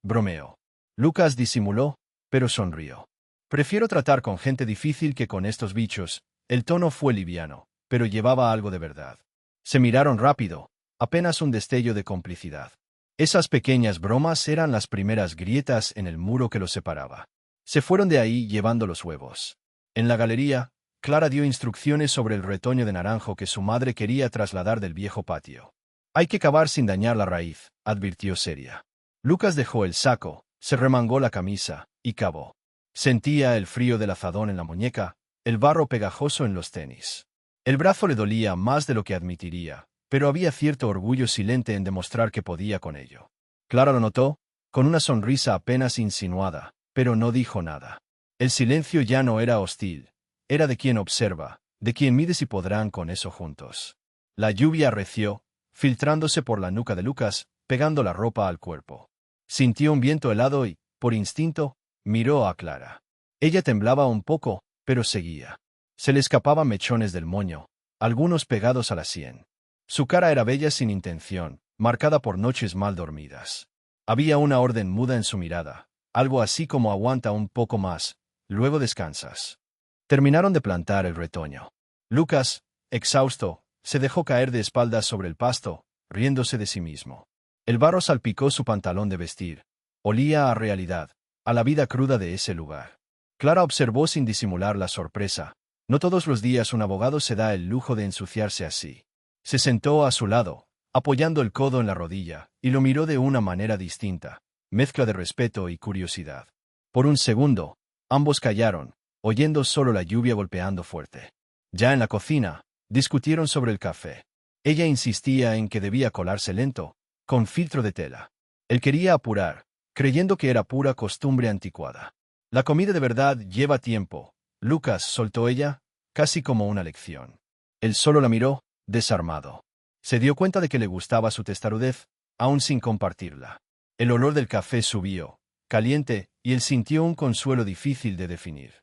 bromeó. Lucas disimuló, pero sonrió. Prefiero tratar con gente difícil que con estos bichos. El tono fue liviano, pero llevaba algo de verdad. Se miraron rápido, apenas un destello de complicidad. Esas pequeñas bromas eran las primeras grietas en el muro que los separaba. Se fueron de ahí llevando los huevos. En la galería, Clara dio instrucciones sobre el retoño de naranjo que su madre quería trasladar del viejo patio. «Hay que cavar sin dañar la raíz», advirtió seria. Lucas dejó el saco, se remangó la camisa, y cavó. Sentía el frío del azadón en la muñeca, el barro pegajoso en los tenis. El brazo le dolía más de lo que admitiría, pero había cierto orgullo silente en demostrar que podía con ello. Clara lo notó, con una sonrisa apenas insinuada, pero no dijo nada. El silencio ya no era hostil. Era de quien observa, de quien mide si podrán con eso juntos. La lluvia arreció, filtrándose por la nuca de Lucas, pegando la ropa al cuerpo. Sintió un viento helado y, por instinto, miró a Clara. Ella temblaba un poco, pero seguía. Se le escapaban mechones del moño, algunos pegados a la sien. Su cara era bella sin intención, marcada por noches mal dormidas. Había una orden muda en su mirada, algo así como aguanta un poco más, luego descansas. Terminaron de plantar el retoño. Lucas, exhausto, se dejó caer de espaldas sobre el pasto, riéndose de sí mismo. El barro salpicó su pantalón de vestir. Olía a realidad, a la vida cruda de ese lugar. Clara observó sin disimular la sorpresa. No todos los días un abogado se da el lujo de ensuciarse así. Se sentó a su lado, apoyando el codo en la rodilla, y lo miró de una manera distinta, mezcla de respeto y curiosidad. Por un segundo, ambos callaron, oyendo solo la lluvia golpeando fuerte. Ya en la cocina, discutieron sobre el café. Ella insistía en que debía colarse lento, con filtro de tela. Él quería apurar, creyendo que era pura costumbre anticuada. La comida de verdad lleva tiempo. Lucas, soltó ella, casi como una lección. Él solo la miró, desarmado. Se dio cuenta de que le gustaba su testarudez, aún sin compartirla. El olor del café subió, caliente, y él sintió un consuelo difícil de definir.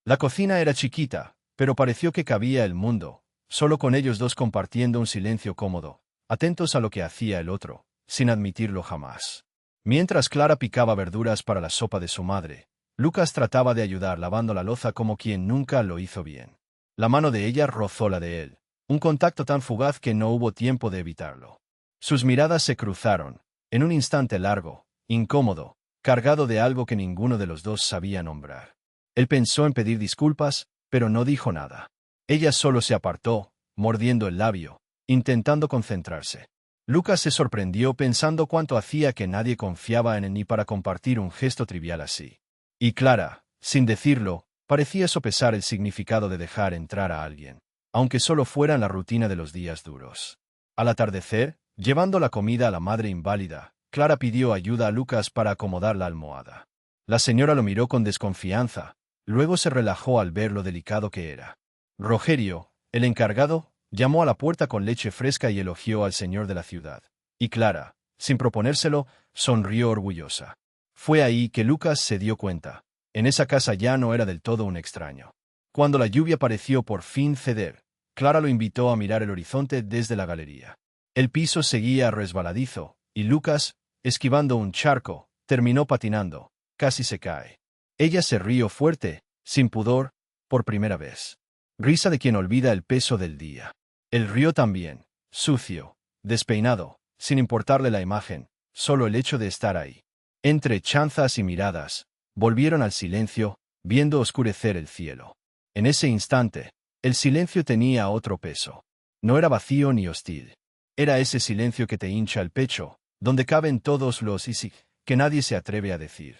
La cocina era chiquita, pero pareció que cabía el mundo, solo con ellos dos compartiendo un silencio cómodo, atentos a lo que hacía el otro, sin admitirlo jamás. Mientras Clara picaba verduras para la sopa de su madre, Lucas trataba de ayudar lavando la loza como quien nunca lo hizo bien. La mano de ella rozó la de él, un contacto tan fugaz que no hubo tiempo de evitarlo. Sus miradas se cruzaron, en un instante largo, incómodo, cargado de algo que ninguno de los dos sabía nombrar. Él pensó en pedir disculpas, pero no dijo nada. Ella solo se apartó, mordiendo el labio, intentando concentrarse. Lucas se sorprendió pensando cuánto hacía que nadie confiaba en él ni para compartir un gesto trivial así. Y Clara, sin decirlo, parecía sopesar el significado de dejar entrar a alguien, aunque solo fuera en la rutina de los días duros. Al atardecer, llevando la comida a la madre inválida, Clara pidió ayuda a Lucas para acomodar la almohada. La señora lo miró con desconfianza, luego se relajó al ver lo delicado que era. Rogerio, el encargado, llamó a la puerta con leche fresca y elogió al señor de la ciudad. Y Clara, sin proponérselo, sonrió orgullosa. Fue ahí que Lucas se dio cuenta. En esa casa ya no era del todo un extraño. Cuando la lluvia pareció por fin ceder, Clara lo invitó a mirar el horizonte desde la galería. El piso seguía resbaladizo, y Lucas, esquivando un charco, terminó patinando. Casi se cae. Ella se rió fuerte, sin pudor, por primera vez. Risa de quien olvida el peso del día. Él rió también, sucio, despeinado, sin importarle la imagen, solo el hecho de estar ahí. Entre chanzas y miradas, volvieron al silencio, viendo oscurecer el cielo. En ese instante, el silencio tenía otro peso. No era vacío ni hostil. Era ese silencio que te hincha el pecho, donde caben todos los y sí, que nadie se atreve a decir.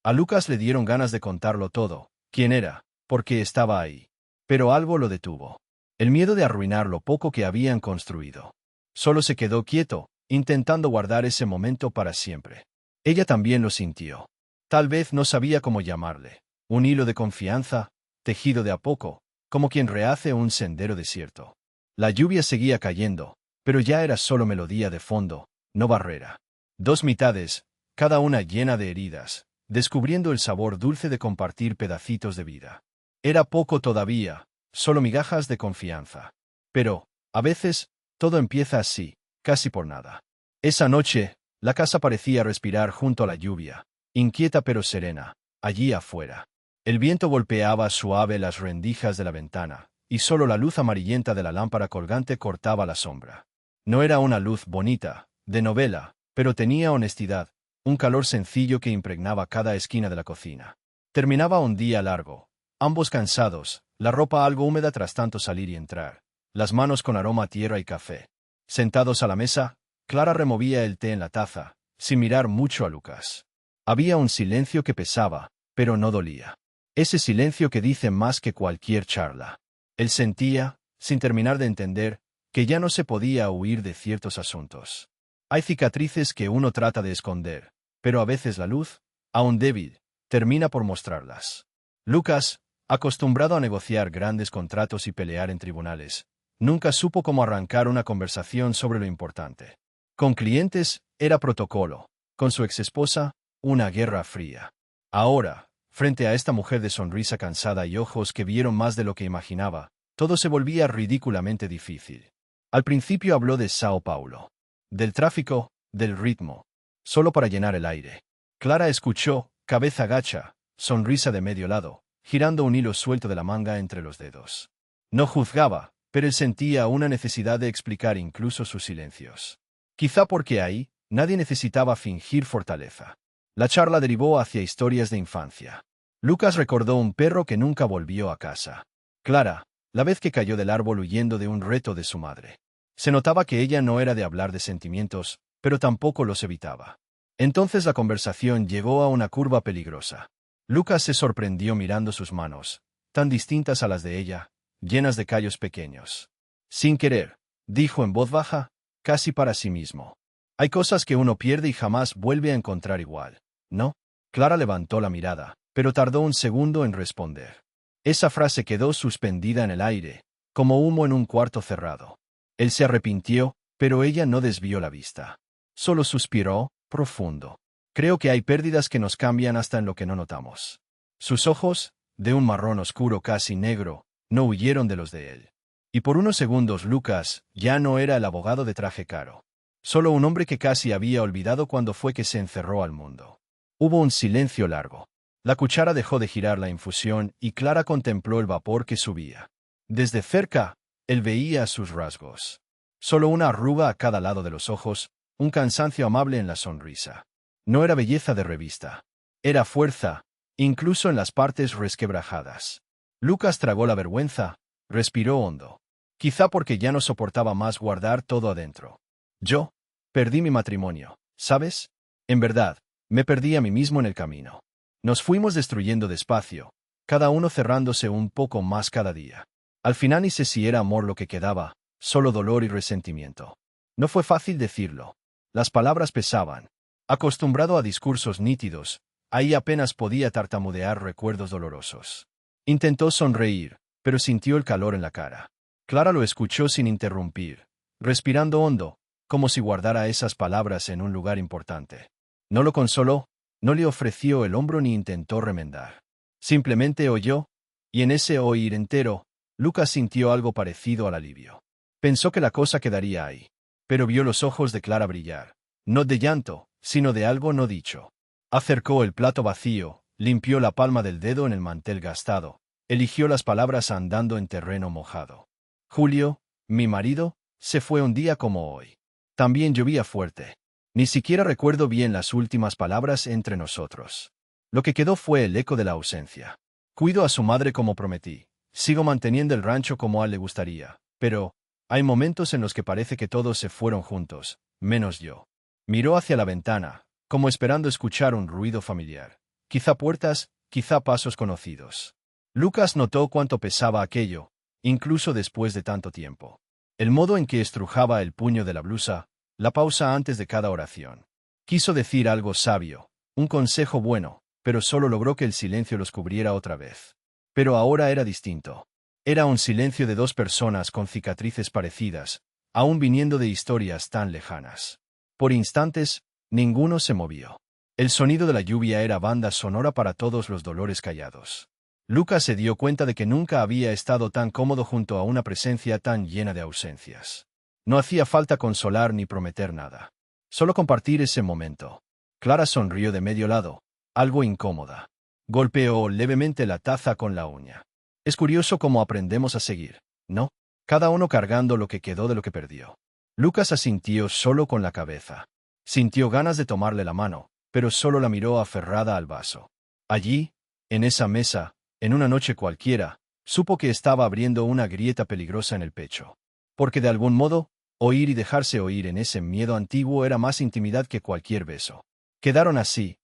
A Lucas le dieron ganas de contarlo todo, quién era, por qué estaba ahí. Pero algo lo detuvo. El miedo de arruinar lo poco que habían construido. Solo se quedó quieto, intentando guardar ese momento para siempre. Ella también lo sintió. Tal vez no sabía cómo llamarle. Un hilo de confianza, tejido de a poco, como quien rehace un sendero desierto. La lluvia seguía cayendo, pero ya era solo melodía de fondo, no barrera. Dos mitades, cada una llena de heridas, descubriendo el sabor dulce de compartir pedacitos de vida. Era poco todavía, solo migajas de confianza. Pero, a veces, todo empieza así, casi por nada. Esa noche, la casa parecía respirar junto a la lluvia, inquieta pero serena, allí afuera. El viento golpeaba suave las rendijas de la ventana, y solo la luz amarillenta de la lámpara colgante cortaba la sombra. No era una luz bonita, de novela, pero tenía honestidad, un calor sencillo que impregnaba cada esquina de la cocina. Terminaba un día largo, ambos cansados, la ropa algo húmeda tras tanto salir y entrar, las manos con aroma a tierra y café. Sentados a la mesa, Clara removía el té en la taza, sin mirar mucho a Lucas. Había un silencio que pesaba, pero no dolía. Ese silencio que dice más que cualquier charla. Él sentía, sin terminar de entender, que ya no se podía huir de ciertos asuntos. Hay cicatrices que uno trata de esconder, pero a veces la luz, aún débil, termina por mostrarlas. Lucas, acostumbrado a negociar grandes contratos y pelear en tribunales, nunca supo cómo arrancar una conversación sobre lo importante. Con clientes, era protocolo. Con su exesposa, una guerra fría. Ahora, frente a esta mujer de sonrisa cansada y ojos que vieron más de lo que imaginaba, todo se volvía ridículamente difícil. Al principio habló de Sao Paulo, del tráfico, del ritmo, solo para llenar el aire. Clara escuchó, cabeza gacha, sonrisa de medio lado, girando un hilo suelto de la manga entre los dedos. No juzgaba, pero él sentía una necesidad de explicar incluso sus silencios. Quizá porque ahí, nadie necesitaba fingir fortaleza. La charla derivó hacia historias de infancia. Lucas recordó un perro que nunca volvió a casa. Clara, la vez que cayó del árbol huyendo de un reto de su madre. Se notaba que ella no era de hablar de sentimientos, pero tampoco los evitaba. Entonces la conversación llegó a una curva peligrosa. Lucas se sorprendió mirando sus manos, tan distintas a las de ella, llenas de callos pequeños. Sin querer, dijo en voz baja, casi para sí mismo. Hay cosas que uno pierde y jamás vuelve a encontrar igual, ¿no? Clara levantó la mirada, pero tardó un segundo en responder. Esa frase quedó suspendida en el aire, como humo en un cuarto cerrado. Él se arrepintió, pero ella no desvió la vista. Solo suspiró, profundo. Creo que hay pérdidas que nos cambian hasta en lo que no notamos. Sus ojos, de un marrón oscuro casi negro, no huyeron de los de él. Y por unos segundos Lucas ya no era el abogado de traje caro. Solo un hombre que casi había olvidado cuándo fue que se encerró al mundo. Hubo un silencio largo. La cuchara dejó de girar la infusión y Clara contempló el vapor que subía. Desde cerca, él veía sus rasgos. Solo una arruga a cada lado de los ojos, un cansancio amable en la sonrisa. No era belleza de revista. Era fuerza, incluso en las partes resquebrajadas. Lucas tragó la vergüenza, respiró hondo. Quizá porque ya no soportaba más guardar todo adentro. Yo perdí mi matrimonio, ¿sabes? En verdad, me perdí a mí mismo en el camino. Nos fuimos destruyendo despacio, cada uno cerrándose un poco más cada día. Al final ni sé si era amor lo que quedaba, solo dolor y resentimiento. No fue fácil decirlo. Las palabras pesaban. Acostumbrado a discursos nítidos, ahí apenas podía tartamudear recuerdos dolorosos. Intentó sonreír, pero sintió el calor en la cara. Clara lo escuchó sin interrumpir, respirando hondo, como si guardara esas palabras en un lugar importante. No lo consoló, no le ofreció el hombro ni intentó remendar. Simplemente oyó, y en ese oír entero, Lucas sintió algo parecido al alivio. Pensó que la cosa quedaría ahí, pero vio los ojos de Clara brillar, no de llanto, sino de algo no dicho. Acercó el plato vacío, limpió la palma del dedo en el mantel gastado, eligió las palabras andando en terreno mojado. Julio, mi marido, se fue un día como hoy. También llovía fuerte. Ni siquiera recuerdo bien las últimas palabras entre nosotros. Lo que quedó fue el eco de la ausencia. Cuido a su madre como prometí. Sigo manteniendo el rancho como a él le gustaría. Pero, hay momentos en los que parece que todos se fueron juntos, menos yo. Miró hacia la ventana, como esperando escuchar un ruido familiar. Quizá puertas, quizá pasos conocidos. Lucas notó cuánto pesaba aquello, incluso después de tanto tiempo. El modo en que estrujaba el puño de la blusa, la pausa antes de cada oración. Quiso decir algo sabio, un consejo bueno, pero solo logró que el silencio los cubriera otra vez. Pero ahora era distinto. Era un silencio de dos personas con cicatrices parecidas, aún viniendo de historias tan lejanas. Por instantes, ninguno se movió. El sonido de la lluvia era banda sonora para todos los dolores callados. Lucas se dio cuenta de que nunca había estado tan cómodo junto a una presencia tan llena de ausencias. No hacía falta consolar ni prometer nada. Solo compartir ese momento. Clara sonrió de medio lado, algo incómoda. Golpeó levemente la taza con la uña. Es curioso cómo aprendemos a seguir, ¿no? Cada uno cargando lo que quedó de lo que perdió. Lucas asintió solo con la cabeza. Sintió ganas de tomarle la mano, pero solo la miró aferrada al vaso. Allí, en esa mesa, en una noche cualquiera, supo que estaba abriendo una grieta peligrosa en el pecho. Porque de algún modo, oír y dejarse oír en ese miedo antiguo era más intimidad que cualquier beso. Quedaron así,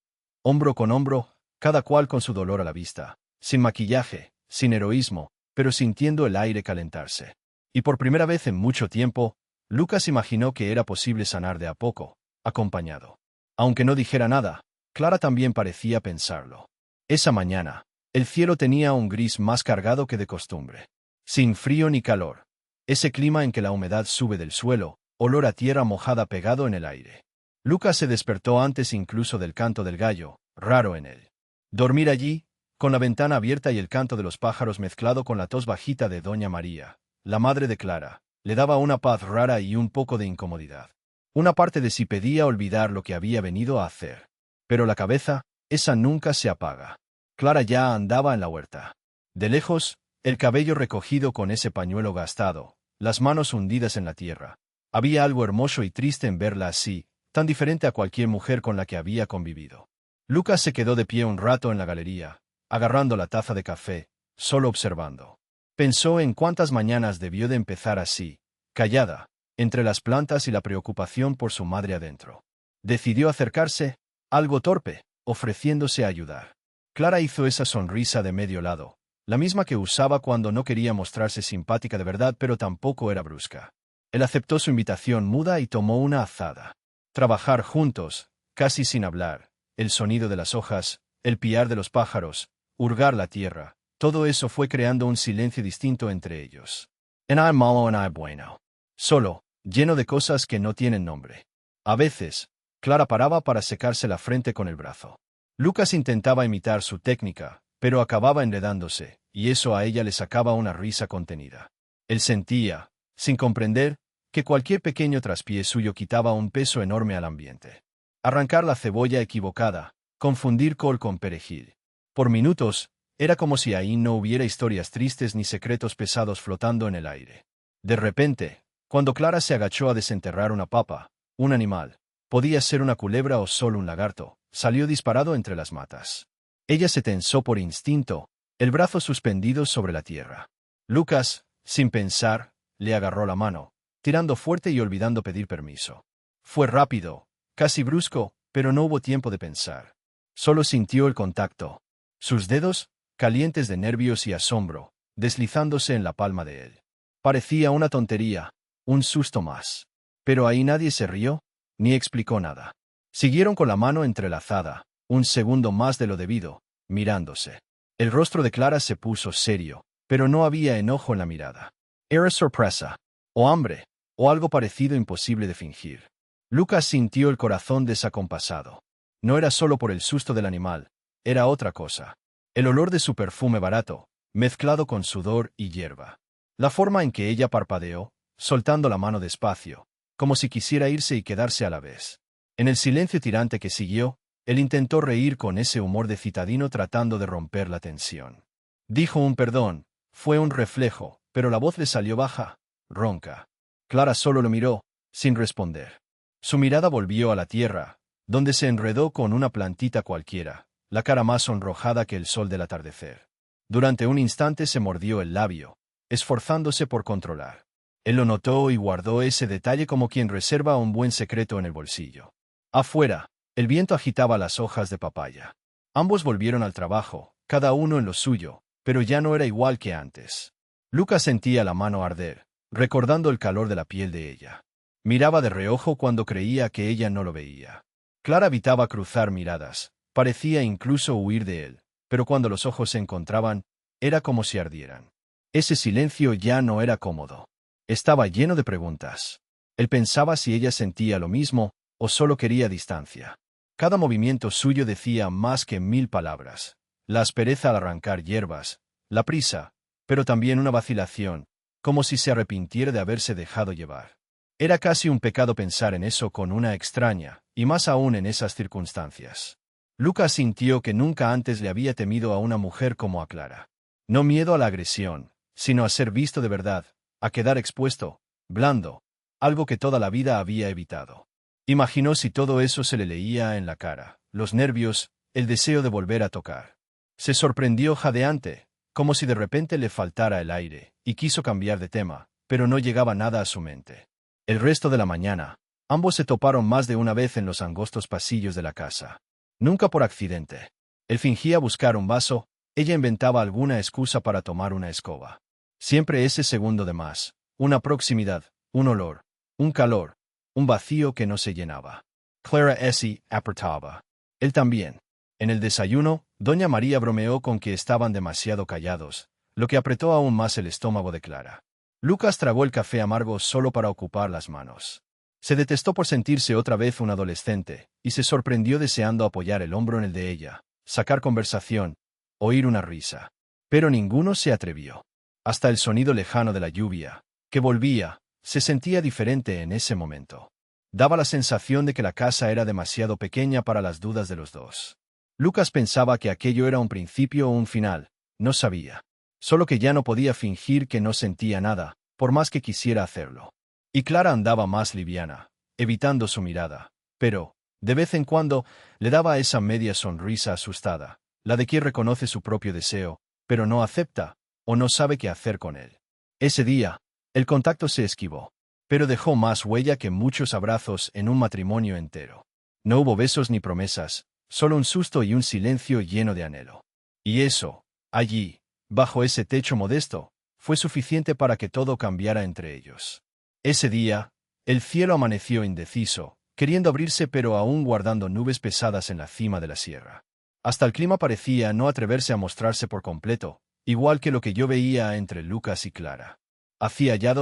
hombro con hombro, cada cual con su dolor a la vista, sin maquillaje, sin heroísmo, pero sintiendo el aire calentarse. Y por primera vez en mucho tiempo, Lucas imaginó que era posible sanar de a poco, acompañado. Aunque no dijera nada, Clara también parecía pensarlo. Esa mañana, el cielo tenía un gris más cargado que de costumbre. Sin frío ni calor. Ese clima en que la humedad sube del suelo, olor a tierra mojada pegado en el aire. Lucas se despertó antes incluso del canto del gallo, raro en él. Dormir allí, con la ventana abierta y el canto de los pájaros mezclado con la tos bajita de Doña María, la madre de Clara, le daba una paz rara y un poco de incomodidad. Una parte de sí pedía olvidar lo que había venido a hacer. Pero la cabeza, esa nunca se apaga. Clara ya andaba en la huerta. De lejos, el cabello recogido con ese pañuelo gastado, las manos hundidas en la tierra. Había algo hermoso y triste en verla así, tan diferente a cualquier mujer con la que había convivido. Lucas se quedó de pie un rato en la galería, agarrando la taza de café, solo observando. Pensó en cuántas mañanas debió de empezar así, callada, entre las plantas y la preocupación por su madre adentro. Decidió acercarse, algo torpe, ofreciéndose a ayudar. Clara hizo esa sonrisa de medio lado, la misma que usaba cuando no quería mostrarse simpática de verdad pero tampoco era brusca. Él aceptó su invitación muda y tomó una azada. Trabajar juntos, casi sin hablar, el sonido de las hojas, el piar de los pájaros, hurgar la tierra, todo eso fue creando un silencio distinto entre ellos. En hay malo en hay bueno. Solo, lleno de cosas que no tienen nombre. A veces, Clara paraba para secarse la frente con el brazo. Lucas intentaba imitar su técnica, pero acababa enredándose, y eso a ella le sacaba una risa contenida. Él sentía, sin comprender, que cualquier pequeño traspié suyo quitaba un peso enorme al ambiente. Arrancar la cebolla equivocada, confundir col con perejil. Por minutos, era como si ahí no hubiera historias tristes ni secretos pesados flotando en el aire. De repente, cuando Clara se agachó a desenterrar una papa, un animal, podía ser una culebra o solo un lagarto, salió disparado entre las matas. Ella se tensó por instinto, el brazo suspendido sobre la tierra. Lucas, sin pensar, le agarró la mano, tirando fuerte y olvidando pedir permiso. Fue rápido, casi brusco, pero no hubo tiempo de pensar. Solo sintió el contacto. Sus dedos, calientes de nervios y asombro, deslizándose en la palma de él. Parecía una tontería, un susto más. Pero ahí nadie se rió, ni explicó nada. Siguieron con la mano entrelazada, un segundo más de lo debido, mirándose. El rostro de Clara se puso serio, pero no había enojo en la mirada. Era sorpresa, o hambre, o algo parecido imposible de fingir. Lucas sintió el corazón desacompasado. No era solo por el susto del animal, era otra cosa. El olor de su perfume barato, mezclado con sudor y hierba. La forma en que ella parpadeó, soltando la mano despacio, como si quisiera irse y quedarse a la vez. En el silencio tirante que siguió, él intentó reír con ese humor de citadino tratando de romper la tensión. Dijo un perdón, fue un reflejo, pero la voz le salió baja, ronca. Clara solo lo miró, sin responder. Su mirada volvió a la tierra, donde se enredó con una plantita cualquiera, la cara más sonrojada que el sol del atardecer. Durante un instante se mordió el labio, esforzándose por controlar. Él lo notó y guardó ese detalle como quien reserva un buen secreto en el bolsillo. Afuera, el viento agitaba las hojas de papaya. Ambos volvieron al trabajo, cada uno en lo suyo, pero ya no era igual que antes. Lucas sentía la mano arder, recordando el calor de la piel de ella. Miraba de reojo cuando creía que ella no lo veía. Clara evitaba cruzar miradas, parecía incluso huir de él, pero cuando los ojos se encontraban, era como si ardieran. Ese silencio ya no era cómodo. Estaba lleno de preguntas. Él pensaba si ella sentía lo mismo, o solo quería distancia. Cada movimiento suyo decía más que 1000 palabras. La aspereza al arrancar hierbas, la prisa, pero también una vacilación, como si se arrepintiera de haberse dejado llevar. Era casi un pecado pensar en eso con una extraña, y más aún en esas circunstancias. Lucas sintió que nunca antes le había temido a una mujer como a Clara. No miedo a la agresión, sino a ser visto de verdad, a quedar expuesto, blando, algo que toda la vida había evitado. Imaginó si todo eso se le leía en la cara, los nervios, el deseo de volver a tocar. Se sorprendió jadeante, como si de repente le faltara el aire, y quiso cambiar de tema, pero no llegaba nada a su mente. El resto de la mañana, ambos se toparon más de una vez en los angostos pasillos de la casa. Nunca por accidente. Él fingía buscar un vaso, ella inventaba alguna excusa para tomar una escoba. Siempre ese segundo de más, una proximidad, un olor, un calor, un vacío que no se llenaba. Clara Essie apretaba. Él también. En el desayuno, doña María bromeó con que estaban demasiado callados, lo que apretó aún más el estómago de Clara. Lucas tragó el café amargo solo para ocupar las manos. Se detestó por sentirse otra vez un adolescente, y se sorprendió deseando apoyar el hombro en el de ella, sacar conversación, oír una risa. Pero ninguno se atrevió. Hasta el sonido lejano de la lluvia, que volvía, se sentía diferente en ese momento. Daba la sensación de que la casa era demasiado pequeña para las dudas de los dos. Lucas pensaba que aquello era un principio o un final, no sabía. Solo que ya no podía fingir que no sentía nada, por más que quisiera hacerlo. Y Clara andaba más liviana, evitando su mirada, pero, de vez en cuando, le daba esa media sonrisa asustada, la de quien reconoce su propio deseo, pero no acepta, o no sabe qué hacer con él. Ese día, el contacto se esquivó, pero dejó más huella que muchos abrazos en un matrimonio entero. No hubo besos ni promesas, solo un susto y un silencio lleno de anhelo. Y eso, allí, bajo ese techo modesto, fue suficiente para que todo cambiara entre ellos. Ese día, el cielo amaneció indeciso, queriendo abrirse pero aún guardando nubes pesadas en la cima de la sierra. Hasta el clima parecía no atreverse a mostrarse por completo, igual que lo que yo veía entre Lucas y Clara. Hacía ya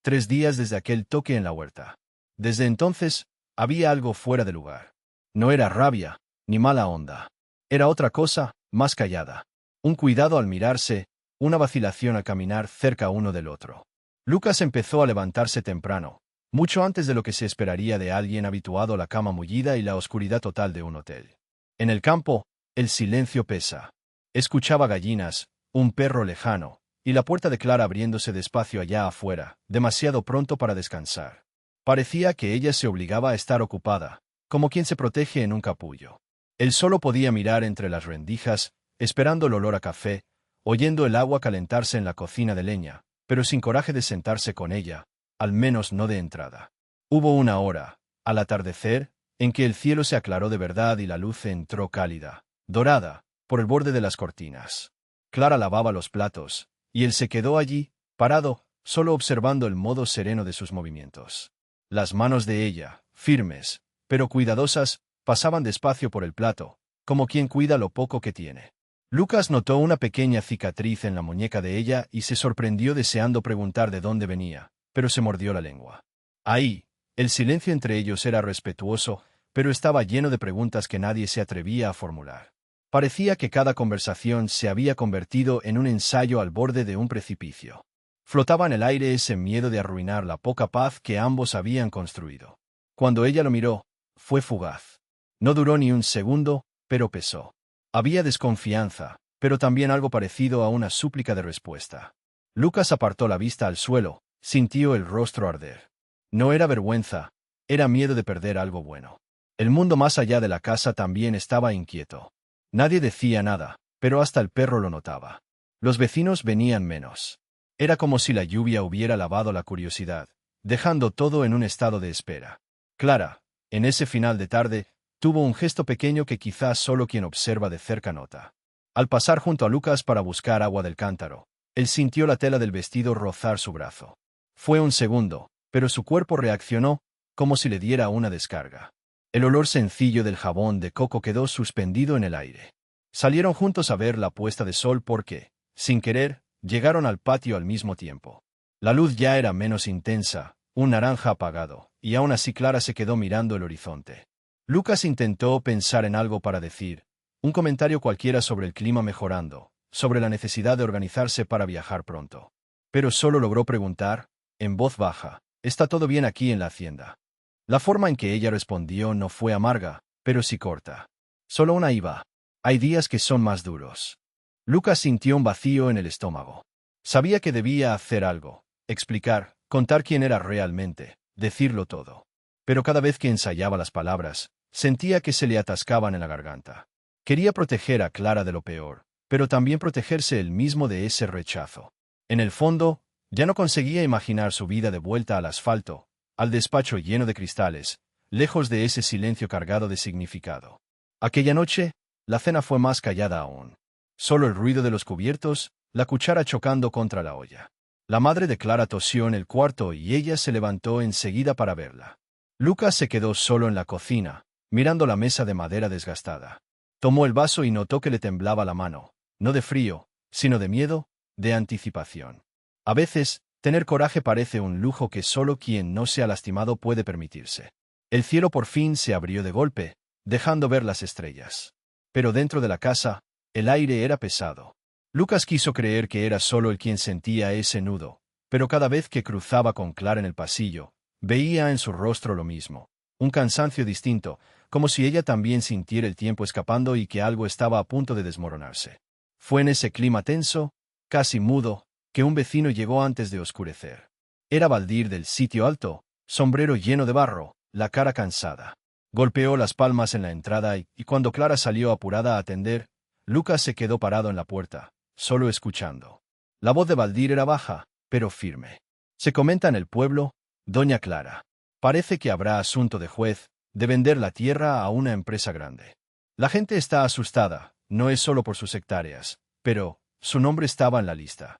3 días desde aquel toque en la huerta. Desde entonces, había algo fuera de lugar. No era rabia, ni mala onda. Era otra cosa, más callada. Un cuidado al mirarse, una vacilación al caminar cerca uno del otro. Lucas empezó a levantarse temprano, mucho antes de lo que se esperaría de alguien habituado a la cama mullida y la oscuridad total de un hotel. En el campo, el silencio pesa. Escuchaba gallinas, un perro lejano, y la puerta de Clara abriéndose despacio allá afuera, demasiado pronto para descansar. Parecía que ella se obligaba a estar ocupada, como quien se protege en un capullo. Él solo podía mirar entre las rendijas, esperando el olor a café, oyendo el agua calentarse en la cocina de leña, pero sin coraje de sentarse con ella, al menos no de entrada. Hubo una hora, al atardecer, en que el cielo se aclaró de verdad y la luz entró cálida, dorada, por el borde de las cortinas. Clara lavaba los platos, y él se quedó allí, parado, solo observando el modo sereno de sus movimientos. Las manos de ella, firmes, pero cuidadosas, pasaban despacio por el plato, como quien cuida lo poco que tiene. Lucas notó una pequeña cicatriz en la muñeca de ella y se sorprendió deseando preguntar de dónde venía, pero se mordió la lengua. Ahí, el silencio entre ellos era respetuoso, pero estaba lleno de preguntas que nadie se atrevía a formular. Parecía que cada conversación se había convertido en un ensayo al borde de un precipicio. Flotaba en el aire ese miedo de arruinar la poca paz que ambos habían construido. Cuando ella lo miró, fue fugaz. No duró ni un segundo, pero pesó. Había desconfianza, pero también algo parecido a una súplica de respuesta. Lucas apartó la vista al suelo, sintió el rostro arder. No era vergüenza, era miedo de perder algo bueno. El mundo más allá de la casa también estaba inquieto. Nadie decía nada, pero hasta el perro lo notaba. Los vecinos venían menos. Era como si la lluvia hubiera lavado la curiosidad, dejando todo en un estado de espera. Clara, en ese final de tarde, tuvo un gesto pequeño que quizás solo quien observa de cerca nota. Al pasar junto a Lucas para buscar agua del cántaro, él sintió la tela del vestido rozar su brazo. Fue un segundo, pero su cuerpo reaccionó, como si le diera una descarga. El olor sencillo del jabón de coco quedó suspendido en el aire. Salieron juntos a ver la puesta de sol porque, sin querer, llegaron al patio al mismo tiempo. La luz ya era menos intensa, un naranja apagado, y aún así Clara se quedó mirando el horizonte. Lucas intentó pensar en algo para decir, un comentario cualquiera sobre el clima mejorando, sobre la necesidad de organizarse para viajar pronto. Pero solo logró preguntar, en voz baja, ¿está todo bien aquí en la hacienda? La forma en que ella respondió no fue amarga, pero sí corta. Solo una iba. Hay días que son más duros. Lucas sintió un vacío en el estómago. Sabía que debía hacer algo, explicar, contar quién era realmente, decirlo todo. Pero cada vez que ensayaba las palabras, sentía que se le atascaban en la garganta. Quería proteger a Clara de lo peor, pero también protegerse él mismo de ese rechazo. En el fondo, ya no conseguía imaginar su vida de vuelta al asfalto, al despacho lleno de cristales, lejos de ese silencio cargado de significado. Aquella noche, la cena fue más callada aún. Solo el ruido de los cubiertos, la cuchara chocando contra la olla. La madre de Clara tosió en el cuarto y ella se levantó enseguida para verla. Lucas se quedó solo en la cocina, mirando la mesa de madera desgastada. Tomó el vaso y notó que le temblaba la mano, no de frío, sino de miedo, de anticipación. A veces, tener coraje parece un lujo que solo quien no se ha lastimado puede permitirse. El cielo por fin se abrió de golpe, dejando ver las estrellas. Pero dentro de la casa, el aire era pesado. Lucas quiso creer que era solo él quien sentía ese nudo, pero cada vez que cruzaba con Clara en el pasillo, veía en su rostro lo mismo, un cansancio distinto, como si ella también sintiera el tiempo escapando y que algo estaba a punto de desmoronarse. Fue en ese clima tenso, casi mudo, que un vecino llegó antes de oscurecer. Era Baldir del sitio alto, sombrero lleno de barro, la cara cansada. Golpeó las palmas en la entrada y cuando Clara salió apurada a atender, Lucas se quedó parado en la puerta, solo escuchando. La voz de Baldir era baja, pero firme. Se comenta en el pueblo, doña Clara. Parece que habrá asunto de juez, de vender la tierra a una empresa grande. La gente está asustada, no es solo por sus hectáreas, pero su nombre estaba en la lista.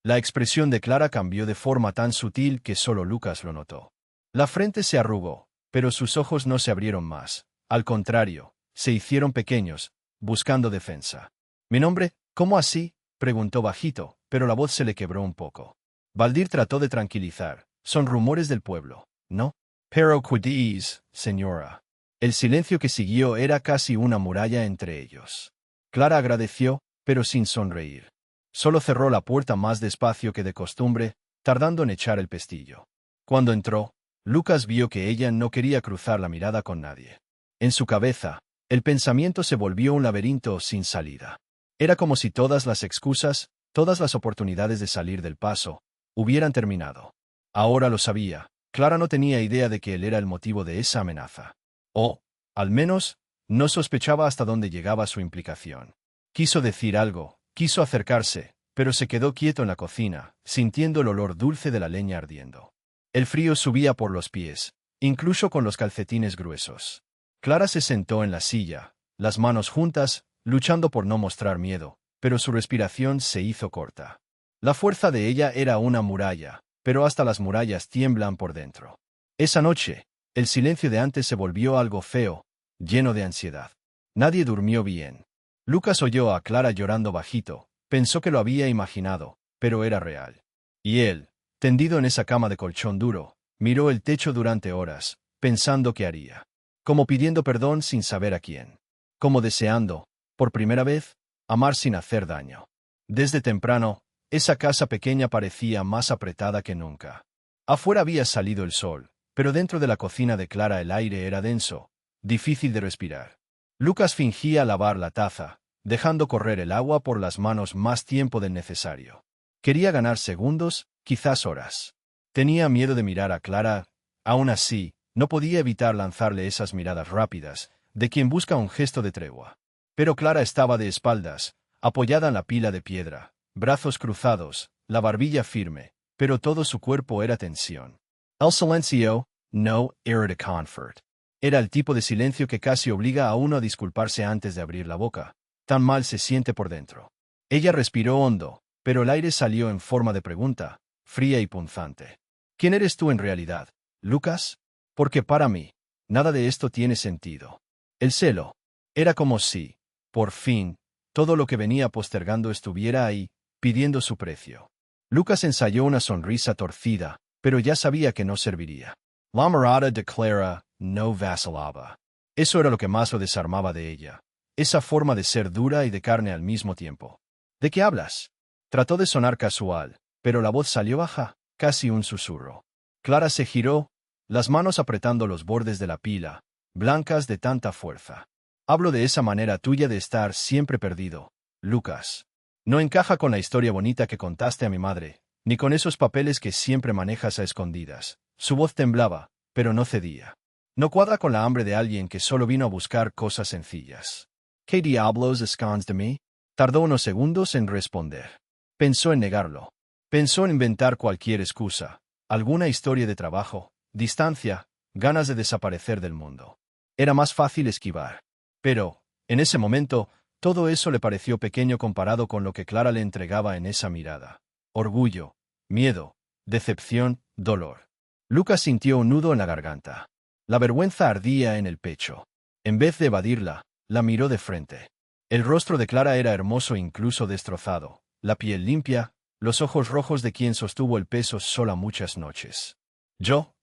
La expresión de Clara cambió de forma tan sutil que solo Lucas lo notó. La frente se arrugó, pero sus ojos no se abrieron más. Al contrario, se hicieron pequeños, buscando defensa. ¿Mi nombre? ¿Cómo así?, preguntó bajito, pero la voz se le quebró un poco. Baldir trató de tranquilizar. Son rumores del pueblo, ¿no? Pero cuidéis, señora. El silencio que siguió era casi una muralla entre ellos. Clara agradeció, pero sin sonreír. Solo cerró la puerta más despacio que de costumbre, tardando en echar el pestillo. Cuando entró, Lucas vio que ella no quería cruzar la mirada con nadie. En su cabeza, el pensamiento se volvió un laberinto sin salida. Era como si todas las excusas, todas las oportunidades de salir del paso, hubieran terminado. Ahora lo sabía, Clara no tenía idea de que él era el motivo de esa amenaza. O, al menos, no sospechaba hasta dónde llegaba su implicación. Quiso decir algo, quiso acercarse, pero se quedó quieto en la cocina, sintiendo el olor dulce de la leña ardiendo. El frío subía por los pies, incluso con los calcetines gruesos. Clara se sentó en la silla, las manos juntas, luchando por no mostrar miedo, pero su respiración se hizo corta. La fuerza de ella era una muralla, pero hasta las murallas tiemblan por dentro. Esa noche, el silencio de antes se volvió algo feo, lleno de ansiedad. Nadie durmió bien. Lucas oyó a Clara llorando bajito, pensó que lo había imaginado, pero era real. Y él, tendido en esa cama de colchón duro, miró el techo durante horas, pensando qué haría. Como pidiendo perdón sin saber a quién. Como deseando, por primera vez, amar sin hacer daño. Desde temprano, esa casa pequeña parecía más apretada que nunca. Afuera había salido el sol, pero dentro de la cocina de Clara el aire era denso, difícil de respirar. Lucas fingía lavar la taza, dejando correr el agua por las manos más tiempo del necesario. Quería ganar segundos, quizás horas. Tenía miedo de mirar a Clara, aún así, no podía evitar lanzarle esas miradas rápidas, de quien busca un gesto de tregua. Pero Clara estaba de espaldas, apoyada en la pila de piedra, brazos cruzados, la barbilla firme, pero todo su cuerpo era tensión. El silencio, no era de confort. Era el tipo de silencio que casi obliga a uno a disculparse antes de abrir la boca. Tan mal se siente por dentro. Ella respiró hondo, pero el aire salió en forma de pregunta, fría y punzante. ¿Quién eres tú en realidad, Lucas? Porque para mí, nada de esto tiene sentido. El celo. Era como si, por fin, todo lo que venía postergando estuviera ahí, pidiendo su precio. Lucas ensayó una sonrisa torcida, pero ya sabía que no serviría. La mirada de Clara no vacilaba. Eso era lo que más lo desarmaba de ella. Esa forma de ser dura y de carne al mismo tiempo. ¿De qué hablas? Trató de sonar casual, pero la voz salió baja, casi un susurro. Clara se giró, las manos apretando los bordes de la pila, blancas de tanta fuerza. Hablo de esa manera tuya de estar siempre perdido, Lucas. No encaja con la historia bonita que contaste a mi madre, ni con esos papeles que siempre manejas a escondidas. Su voz temblaba, pero no cedía. No cuadra con la hambre de alguien que solo vino a buscar cosas sencillas. ¿Qué diablos escondes de mí? Tardó unos segundos en responder. Pensó en negarlo. Pensó en inventar cualquier excusa, alguna historia de trabajo, distancia, ganas de desaparecer del mundo. Era más fácil esquivar. Pero, en ese momento, todo eso le pareció pequeño comparado con lo que Clara le entregaba en esa mirada. Orgullo, miedo, decepción, dolor. Lucas sintió un nudo en la garganta. La vergüenza ardía en el pecho. En vez de evadirla, la miró de frente. El rostro de Clara era hermoso e incluso destrozado, la piel limpia, los ojos rojos de quien sostuvo el peso sola muchas noches. Yo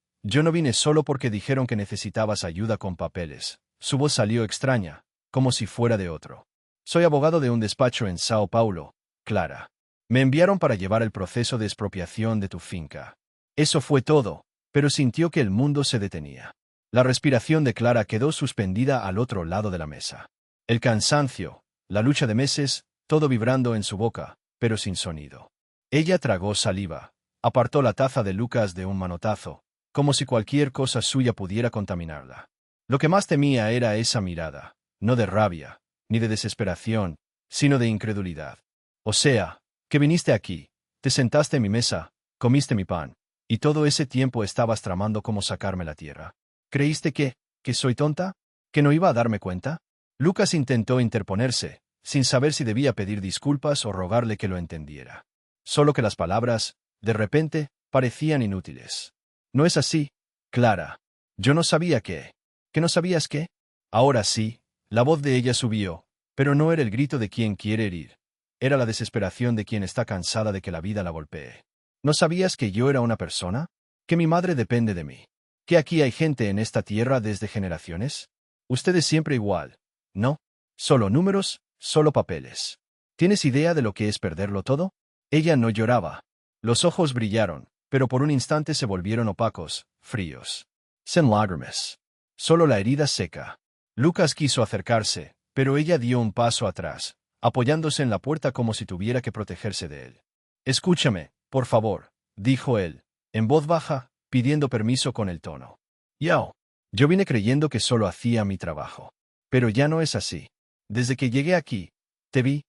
no vine solo porque dijeron que necesitabas ayuda con papeles. Su voz salió extraña, como si fuera de otro. Soy abogado de un despacho en Sao Paulo, Clara. Me enviaron para llevar el proceso de expropiación de tu finca. Eso fue todo, pero sintió que el mundo se detenía. La respiración de Clara quedó suspendida al otro lado de la mesa. El cansancio, la lucha de meses, todo vibrando en su boca, pero sin sonido. Ella tragó saliva, apartó la taza de Lucas de un manotazo, como si cualquier cosa suya pudiera contaminarla. Lo que más temía era esa mirada, no de rabia, ni de desesperación, sino de incredulidad. O sea, que viniste aquí, te sentaste en mi mesa, comiste mi pan, y todo ese tiempo estabas tramando cómo sacarme la tierra. ¿Creíste que soy tonta? ¿Que no iba a darme cuenta? Lucas intentó interponerse, sin saber si debía pedir disculpas o rogarle que lo entendiera. Solo que las palabras, de repente, parecían inútiles. No es así, Clara. Yo no sabía qué. ¿Que no sabías qué? Ahora sí, la voz de ella subió, pero no era el grito de quien quiere herir. Era la desesperación de quien está cansada de que la vida la golpee. ¿No sabías que yo era una persona? ¿Que mi madre depende de mí? ¿Que aquí hay gente en esta tierra desde generaciones? Ustedes siempre igual. No. Solo números, solo papeles. ¿Tienes idea de lo que es perderlo todo? Ella no lloraba. Los ojos brillaron, pero por un instante se volvieron opacos, fríos. Sin lágrimas. Solo la herida seca. Lucas quiso acercarse, pero ella dio un paso atrás, apoyándose en la puerta como si tuviera que protegerse de él. Escúchame, por favor, dijo él, en voz baja, pidiendo permiso con el tono. Yo vine creyendo que solo hacía mi trabajo. Pero ya no es así. Desde que llegué aquí, te vi,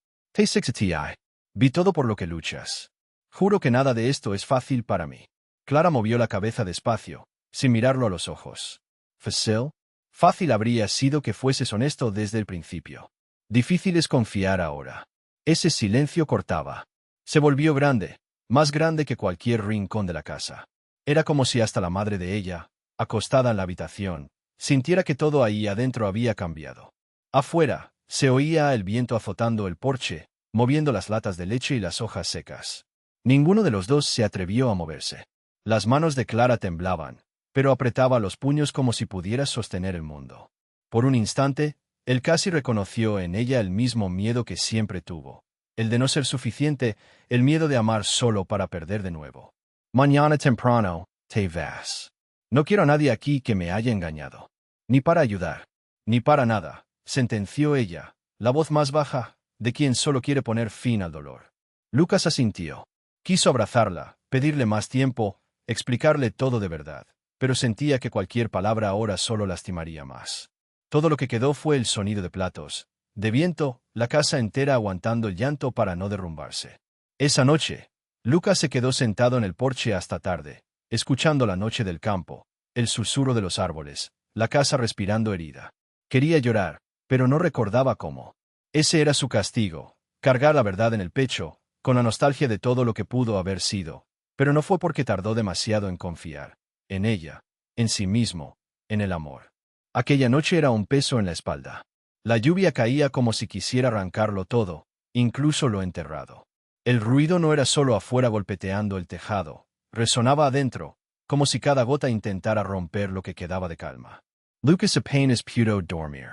vi todo por lo que luchas. Juro que nada de esto es fácil para mí. Clara movió la cabeza despacio, sin mirarlo a los ojos. ¿Fácil? Fácil habría sido que fueses honesto desde el principio. Difícil es confiar ahora. Ese silencio cortaba. Se volvió grande, más grande que cualquier rincón de la casa. Era como si hasta la madre de ella, acostada en la habitación, sintiera que todo ahí adentro había cambiado. Afuera, se oía el viento azotando el porche, moviendo las latas de leche y las hojas secas. Ninguno de los dos se atrevió a moverse. Las manos de Clara temblaban, pero apretaba los puños como si pudiera sostener el mundo. Por un instante, él casi reconoció en ella el mismo miedo que siempre tuvo, el de no ser suficiente, el miedo de amar solo para perder de nuevo. Mañana temprano, te vas. No quiero a nadie aquí que me haya engañado. Ni para ayudar, ni para nada, sentenció ella, la voz más baja, de quien solo quiere poner fin al dolor. Lucas asintió. Quiso abrazarla, pedirle más tiempo, explicarle todo de verdad, pero sentía que cualquier palabra ahora solo lastimaría más. Todo lo que quedó fue el sonido de platos, de viento, la casa entera aguantando el llanto para no derrumbarse. Esa noche, Lucas se quedó sentado en el porche hasta tarde, escuchando la noche del campo, el susurro de los árboles, la casa respirando herida. Quería llorar, pero no recordaba cómo. Ese era su castigo, cargar la verdad en el pecho, con la nostalgia de todo lo que pudo haber sido, pero no fue porque tardó demasiado en confiar, en ella, en sí mismo, en el amor. Aquella noche era un peso en la espalda. La lluvia caía como si quisiera arrancarlo todo, incluso lo enterrado. El ruido no era solo afuera golpeteando el tejado, resonaba adentro, como si cada gota intentara romper lo que quedaba de calma. Lucas apenas pudo dormir.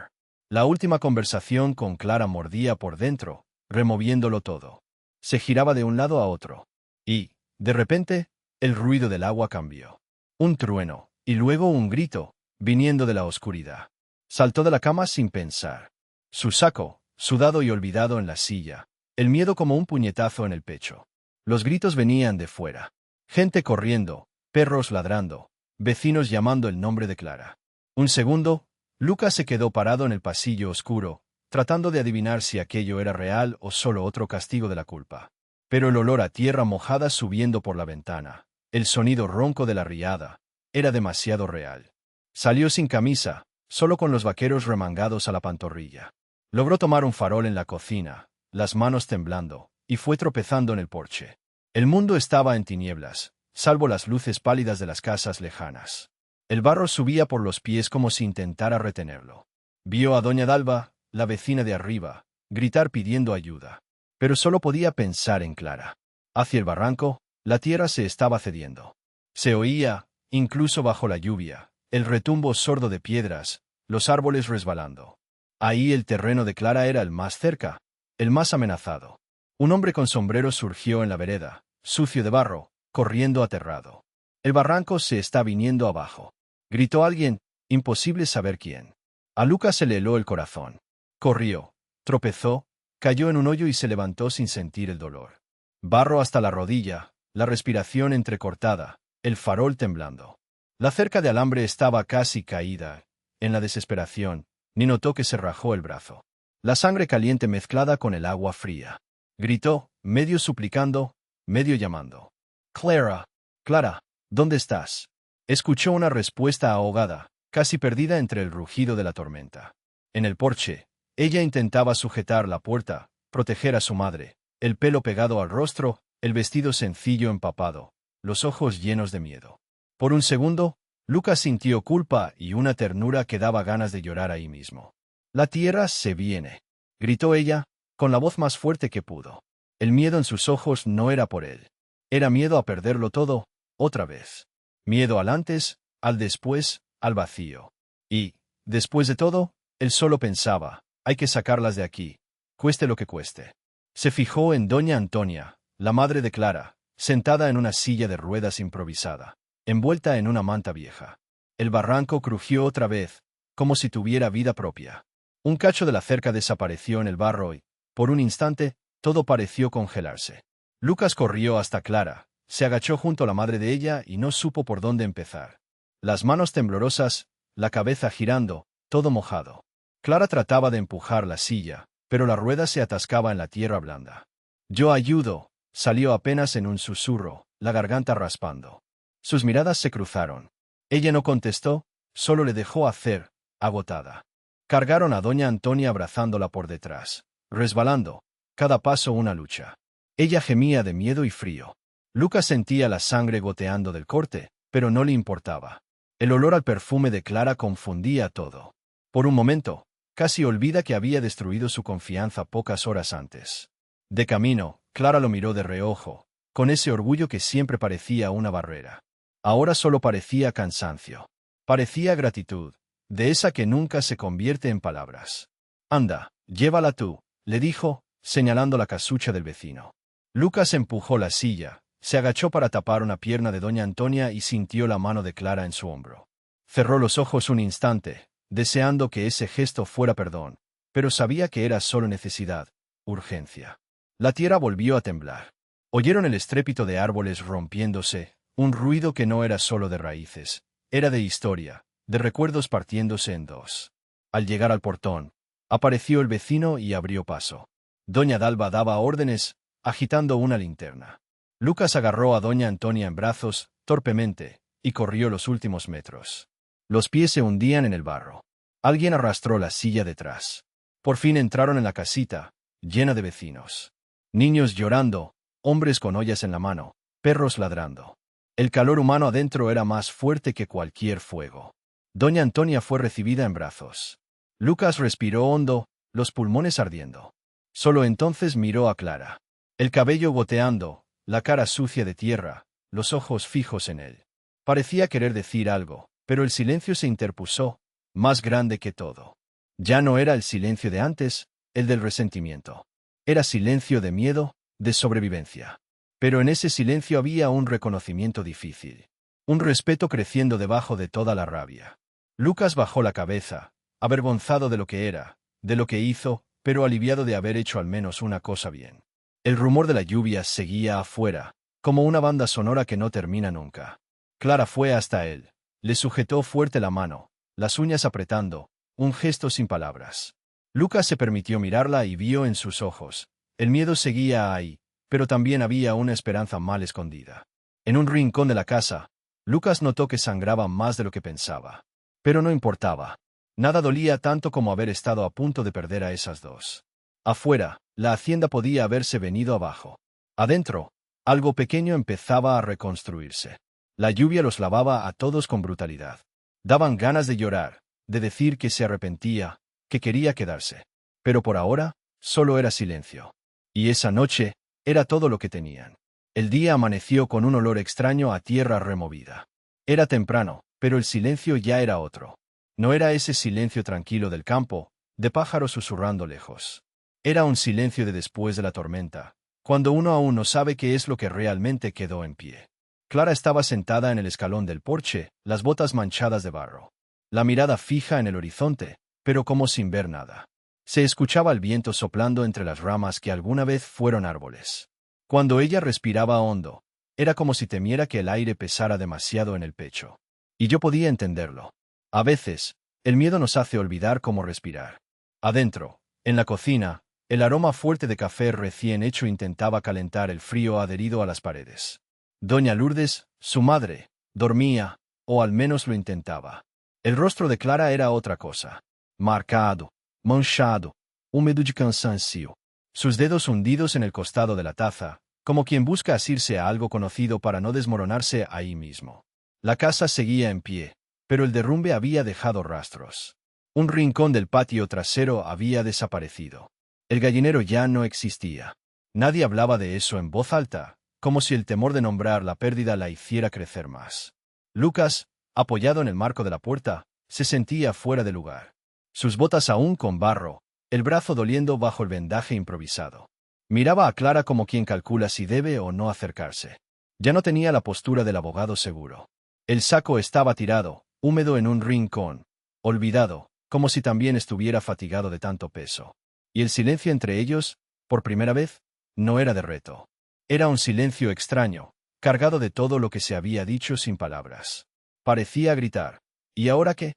La última conversación con Clara mordía por dentro, removiéndolo todo. Se giraba de un lado a otro. Y, de repente, el ruido del agua cambió. Un trueno, y luego un grito, viniendo de la oscuridad. Saltó de la cama sin pensar. Su saco, sudado y olvidado en la silla, el miedo como un puñetazo en el pecho. Los gritos venían de fuera. Gente corriendo, perros ladrando, vecinos llamando el nombre de Clara. Un segundo, Lucas se quedó parado en el pasillo oscuro, tratando de adivinar si aquello era real o solo otro castigo de la culpa. Pero el olor a tierra mojada subiendo por la ventana, el sonido ronco de la riada, era demasiado real. Salió sin camisa, solo con los vaqueros remangados a la pantorrilla. Logró tomar un farol en la cocina, las manos temblando, y fue tropezando en el porche. El mundo estaba en tinieblas, salvo las luces pálidas de las casas lejanas. El barro subía por los pies como si intentara retenerlo. Vio a doña Dalva, la vecina de arriba, gritar pidiendo ayuda. Pero solo podía pensar en Clara. Hacia el barranco, la tierra se estaba cediendo. Se oía, incluso bajo la lluvia, el retumbo sordo de piedras, los árboles resbalando. Ahí el terreno de Clara era el más cerca, el más amenazado. Un hombre con sombrero surgió en la vereda, sucio de barro, corriendo aterrado. El barranco se está viniendo abajo. Gritó alguien, imposible saber quién. A Lucas se le heló el corazón. Corrió, tropezó, cayó en un hoyo y se levantó sin sentir el dolor. Barro hasta la rodilla, la respiración entrecortada, el farol temblando. La cerca de alambre estaba casi caída. En la desesperación, ni notó que se rajó el brazo. La sangre caliente mezclada con el agua fría. Gritó, medio suplicando, medio llamando. Clara, Clara, ¿dónde estás? Escuchó una respuesta ahogada, casi perdida entre el rugido de la tormenta. En el porche, ella intentaba sujetar la puerta, proteger a su madre, el pelo pegado al rostro, el vestido sencillo empapado, los ojos llenos de miedo. Por un segundo, Lucas sintió culpa y una ternura que daba ganas de llorar ahí mismo. La tierra se viene, gritó ella, con la voz más fuerte que pudo. El miedo en sus ojos no era por él. Era miedo a perderlo todo, otra vez. Miedo al antes, al después, al vacío. Y, después de todo, él solo pensaba, hay que sacarlas de aquí, cueste lo que cueste. Se fijó en doña Antonia, la madre de Clara, sentada en una silla de ruedas improvisada, envuelta en una manta vieja. El barranco crujió otra vez, como si tuviera vida propia. Un cacho de la cerca desapareció en el barro y, por un instante, todo pareció congelarse. Lucas corrió hasta Clara, se agachó junto a la madre de ella y no supo por dónde empezar. Las manos temblorosas, la cabeza girando, todo mojado. Clara trataba de empujar la silla, pero la rueda se atascaba en la tierra blanda. Yo ayudo, salió apenas en un susurro, la garganta raspando. Sus miradas se cruzaron. Ella no contestó, solo le dejó hacer, agotada. Cargaron a doña Antonia abrazándola por detrás, resbalando, cada paso una lucha. Ella gemía de miedo y frío. Lucas sentía la sangre goteando del corte, pero no le importaba. El olor al perfume de Clara confundía todo. Por un momento, casi olvida que había destruido su confianza pocas horas antes. De camino, Clara lo miró de reojo, con ese orgullo que siempre parecía una barrera. Ahora solo parecía cansancio. Parecía gratitud, de esa que nunca se convierte en palabras. Anda, llévala tú, le dijo, señalando la casucha del vecino. Lucas empujó la silla, se agachó para tapar una pierna de doña Antonia y sintió la mano de Clara en su hombro. Cerró los ojos un instante, deseando que ese gesto fuera perdón, pero sabía que era solo necesidad, urgencia. La tierra volvió a temblar. Oyeron el estrépito de árboles rompiéndose, un ruido que no era solo de raíces, era de historia, de recuerdos partiéndose en dos. Al llegar al portón, apareció el vecino y abrió paso. Doña Dalva daba órdenes, agitando una linterna. Lucas agarró a doña Antonia en brazos, torpemente, y corrió los últimos metros. Los pies se hundían en el barro. Alguien arrastró la silla detrás. Por fin entraron en la casita, llena de vecinos. Niños llorando, hombres con ollas en la mano, perros ladrando. El calor humano adentro era más fuerte que cualquier fuego. Doña Antonia fue recibida en brazos. Lucas respiró hondo, los pulmones ardiendo. Solo entonces miró a Clara. El cabello goteando, la cara sucia de tierra, los ojos fijos en él. Parecía querer decir algo, pero el silencio se interpuso, más grande que todo. Ya no era el silencio de antes, el del resentimiento. Era silencio de miedo, de sobrevivencia. Pero en ese silencio había un reconocimiento difícil. Un respeto creciendo debajo de toda la rabia. Lucas bajó la cabeza, avergonzado de lo que era, de lo que hizo, pero aliviado de haber hecho al menos una cosa bien. El rumor de la lluvia seguía afuera, como una banda sonora que no termina nunca. Clara fue hasta él. Le sujetó fuerte la mano, las uñas apretando, un gesto sin palabras. Lucas se permitió mirarla y vio en sus ojos. El miedo seguía ahí, pero también había una esperanza mal escondida. En un rincón de la casa, Lucas notó que sangraba más de lo que pensaba. Pero no importaba. Nada dolía tanto como haber estado a punto de perder a esas dos. Afuera, la hacienda podía haberse venido abajo. Adentro, algo pequeño empezaba a reconstruirse. La lluvia los lavaba a todos con brutalidad. Daban ganas de llorar, de decir que se arrepentía, que quería quedarse. Pero por ahora, solo era silencio. Y esa noche, era todo lo que tenían. El día amaneció con un olor extraño a tierra removida. Era temprano, pero el silencio ya era otro. No era ese silencio tranquilo del campo, de pájaros susurrando lejos. Era un silencio de después de la tormenta, Cuando uno aún no sabe qué es lo que realmente quedó en pie. Clara estaba sentada en el escalón del porche, las botas manchadas de barro. La mirada fija en el horizonte, pero como sin ver nada. Se escuchaba el viento soplando entre las ramas que alguna vez fueron árboles. Cuando ella respiraba hondo, era como si temiera que el aire pesara demasiado en el pecho. Y yo podía entenderlo. A veces, el miedo nos hace olvidar cómo respirar. Adentro, en la cocina, el aroma fuerte de café recién hecho intentaba calentar el frío adherido a las paredes. Doña Lourdes, su madre, dormía, o al menos lo intentaba. El rostro de Clara era otra cosa. Marcado, manchado, húmedo de cansancio. Sus dedos hundidos en el costado de la taza, como quien busca asirse a algo conocido para no desmoronarse ahí mismo. La casa seguía en pie, pero el derrumbe había dejado rastros. Un rincón del patio trasero había desaparecido. El gallinero ya no existía. Nadie hablaba de eso en voz alta, como si el temor de nombrar la pérdida la hiciera crecer más. Lucas, apoyado en el marco de la puerta, se sentía fuera de lugar. Sus botas aún con barro, el brazo doliendo bajo el vendaje improvisado. Miraba a Clara como quien calcula si debe o no acercarse. Ya no tenía la postura del abogado seguro. El saco estaba tirado, húmedo en un rincón, olvidado, como si también estuviera fatigado de tanto peso. Y el silencio entre ellos, por primera vez, no era de reto. Era un silencio extraño, cargado de todo lo que se había dicho sin palabras. Parecía gritar. ¿Y ahora qué?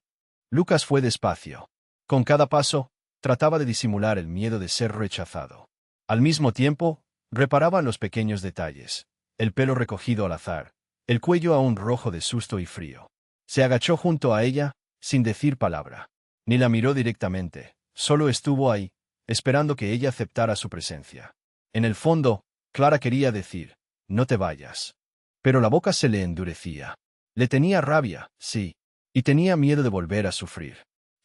Lucas fue despacio. Con cada paso, trataba de disimular el miedo de ser rechazado. Al mismo tiempo, reparaba en los pequeños detalles. El pelo recogido al azar, el cuello aún rojo de susto y frío. Se agachó junto a ella, sin decir palabra. Ni la miró directamente, solo estuvo ahí, esperando que ella aceptara su presencia. En el fondo, Clara quería decir, no te vayas. Pero la boca se le endurecía. Le tenía rabia, sí, y tenía miedo de volver a sufrir.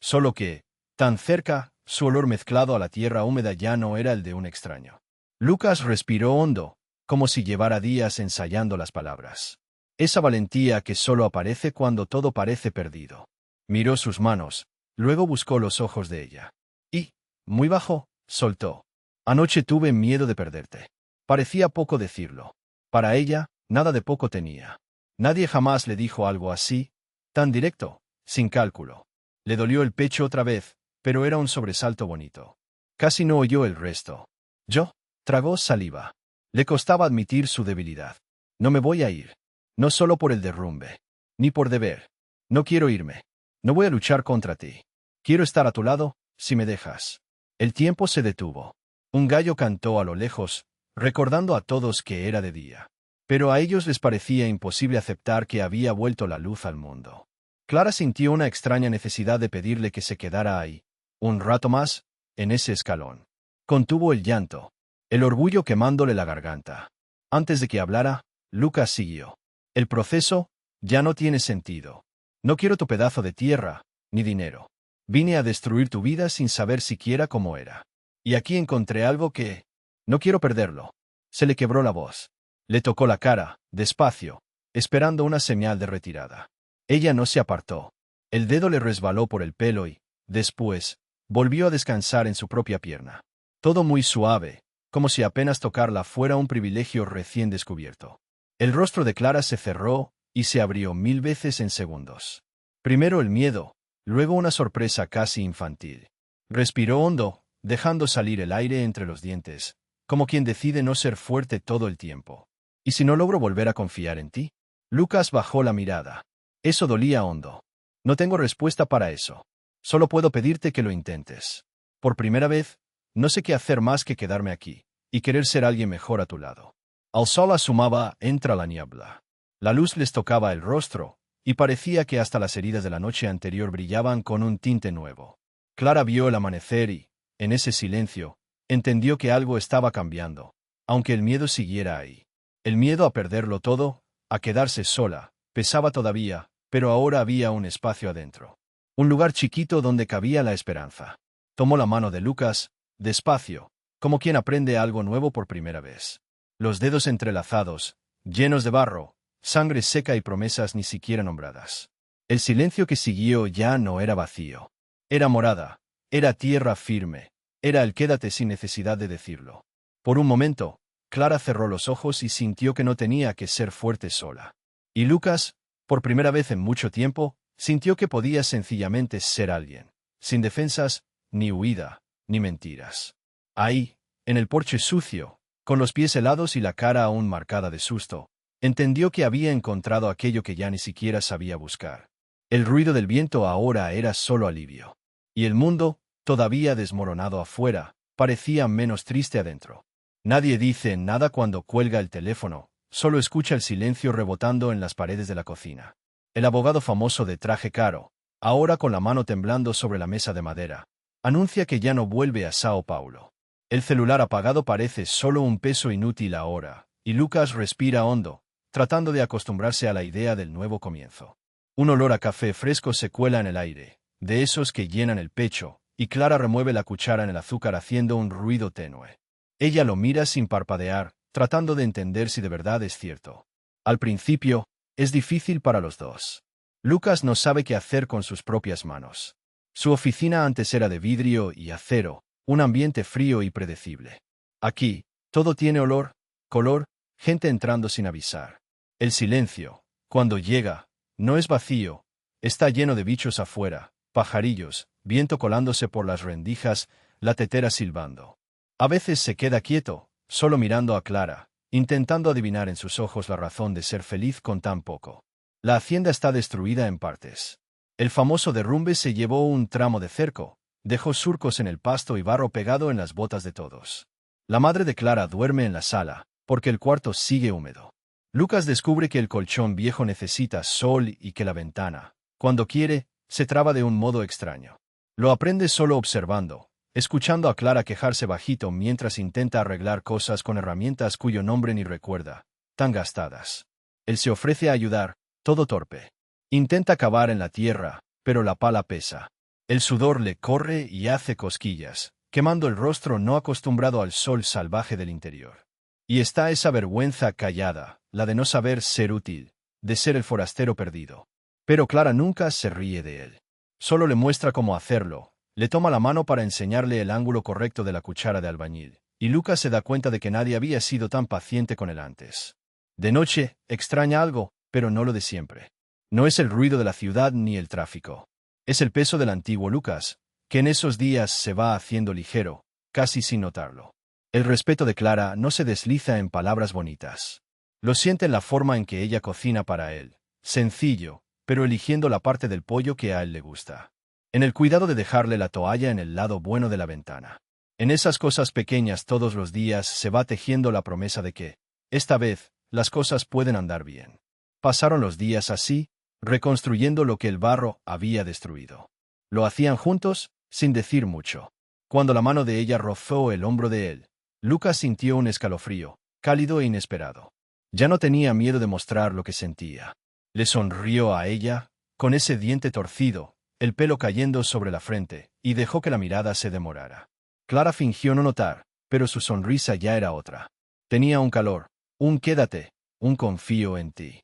Solo que, tan cerca, su olor mezclado a la tierra húmeda ya no era el de un extraño. Lucas respiró hondo, como si llevara días ensayando las palabras. Esa valentía que solo aparece cuando todo parece perdido. Miró sus manos, luego buscó los ojos de ella. Y, muy bajo, soltó. Anoche tuve miedo de perderte. Parecía poco decirlo. Para ella, nada de poco tenía. Nadie jamás le dijo algo así, tan directo, sin cálculo. Le dolió el pecho otra vez, pero era un sobresalto bonito. Casi no oyó el resto. Yo, tragó saliva. Le costaba admitir su debilidad. No me voy a ir. No solo por el derrumbe. Ni por deber. No quiero irme. No voy a luchar contra ti. Quiero estar a tu lado, si me dejas. El tiempo se detuvo. Un gallo cantó a lo lejos, recordando a todos que era de día. Pero a ellos les parecía imposible aceptar que había vuelto la luz al mundo. Clara sintió una extraña necesidad de pedirle que se quedara ahí, un rato más, en ese escalón. Contuvo el llanto, el orgullo quemándole la garganta. Antes de que hablara, Lucas siguió. El proceso ya no tiene sentido. No quiero tu pedazo de tierra, ni dinero. Vine a destruir tu vida sin saber siquiera cómo era. Y aquí encontré algo que... no quiero perderlo. Se le quebró la voz. Le tocó la cara, despacio, esperando una señal de retirada. Ella no se apartó. El dedo le resbaló por el pelo y, después, volvió a descansar en su propia pierna. Todo muy suave, como si apenas tocarla fuera un privilegio recién descubierto. El rostro de Clara se cerró y se abrió 1000 veces en segundos. Primero el miedo, luego una sorpresa casi infantil. Respiró hondo, dejando salir el aire entre los dientes, como quien decide no ser fuerte todo el tiempo. ¿Y si no logro volver a confiar en ti? Lucas bajó la mirada. Eso dolía hondo. No tengo respuesta para eso. Solo puedo pedirte que lo intentes. Por primera vez, no sé qué hacer más que quedarme aquí, y querer ser alguien mejor a tu lado. Al sol asomaba entre la niebla. La luz les tocaba el rostro, y parecía que hasta las heridas de la noche anterior brillaban con un tinte nuevo. Clara vio el amanecer y, en ese silencio, entendió que algo estaba cambiando, aunque el miedo siguiera ahí. El miedo a perderlo todo, a quedarse sola, pesaba todavía, pero ahora había un espacio adentro. Un lugar chiquito donde cabía la esperanza. Tomó la mano de Lucas, despacio, como quien aprende algo nuevo por primera vez. Los dedos entrelazados, llenos de barro, sangre seca y promesas ni siquiera nombradas. El silencio que siguió ya no era vacío. Era morada, era tierra firme, era el quédate sin necesidad de decirlo. Por un momento, Clara cerró los ojos y sintió que no tenía que ser fuerte sola. Y Lucas, por primera vez en mucho tiempo, sintió que podía sencillamente ser alguien, sin defensas, ni huida, ni mentiras. Ahí, en el porche sucio, con los pies helados y la cara aún marcada de susto, entendió que había encontrado aquello que ya ni siquiera sabía buscar. El ruido del viento ahora era solo alivio. Y el mundo, todavía desmoronado afuera, parecía menos triste adentro. Nadie dice nada cuando cuelga el teléfono, solo escucha el silencio rebotando en las paredes de la cocina. El abogado famoso de traje caro, ahora con la mano temblando sobre la mesa de madera, anuncia que ya no vuelve a Sao Paulo. El celular apagado parece solo un peso inútil ahora, y Lucas respira hondo, tratando de acostumbrarse a la idea del nuevo comienzo. Un olor a café fresco se cuela en el aire, de esos que llenan el pecho, y Clara remueve la cuchara en el azúcar haciendo un ruido tenue. Ella lo mira sin parpadear, tratando de entender si de verdad es cierto. Al principio, es difícil para los dos. Lucas no sabe qué hacer con sus propias manos. Su oficina antes era de vidrio y acero, un ambiente frío y predecible. Aquí, todo tiene olor, color, gente entrando sin avisar. El silencio, cuando llega, no es vacío, está lleno de bichos afuera, pajarillos, viento colándose por las rendijas, la tetera silbando. A veces se queda quieto, solo mirando a Clara, intentando adivinar en sus ojos la razón de ser feliz con tan poco. La hacienda está destruida en partes. El famoso derrumbe se llevó un tramo de cerco, dejó surcos en el pasto y barro pegado en las botas de todos. La madre de Clara duerme en la sala, porque el cuarto sigue húmedo. Lucas descubre que el colchón viejo necesita sol y que la ventana, cuando quiere, se traba de un modo extraño. Lo aprende solo observando, escuchando a Clara quejarse bajito mientras intenta arreglar cosas con herramientas cuyo nombre ni recuerda, tan gastadas. Él se ofrece a ayudar, todo torpe. Intenta cavar en la tierra, pero la pala pesa. El sudor le corre y hace cosquillas, quemando el rostro no acostumbrado al sol salvaje del interior. Y está esa vergüenza callada, la de no saber ser útil, de ser el forastero perdido. Pero Clara nunca se ríe de él. Solo le muestra cómo hacerlo, le toma la mano para enseñarle el ángulo correcto de la cuchara de albañil, y Lucas se da cuenta de que nadie había sido tan paciente con él antes. De noche, extraña algo, pero no lo de siempre. No es el ruido de la ciudad ni el tráfico. Es el peso del antiguo Lucas, que en esos días se va haciendo ligero, casi sin notarlo. El respeto de Clara no se desliza en palabras bonitas. Lo siente en la forma en que ella cocina para él, sencillo, pero eligiendo la parte del pollo que a él le gusta. En el cuidado de dejarle la toalla en el lado bueno de la ventana. En esas cosas pequeñas todos los días se va tejiendo la promesa de que, esta vez, las cosas pueden andar bien. Pasaron los días así, reconstruyendo lo que el barro había destruido. Lo hacían juntos, sin decir mucho. Cuando la mano de ella rozó el hombro de él, Lucas sintió un escalofrío, cálido e inesperado. Ya no tenía miedo de mostrar lo que sentía. Le sonrió a ella, con ese diente torcido, el pelo cayendo sobre la frente, y dejó que la mirada se demorara. Clara fingió no notar, pero su sonrisa ya era otra. Tenía un calor, un quédate, un confío en ti.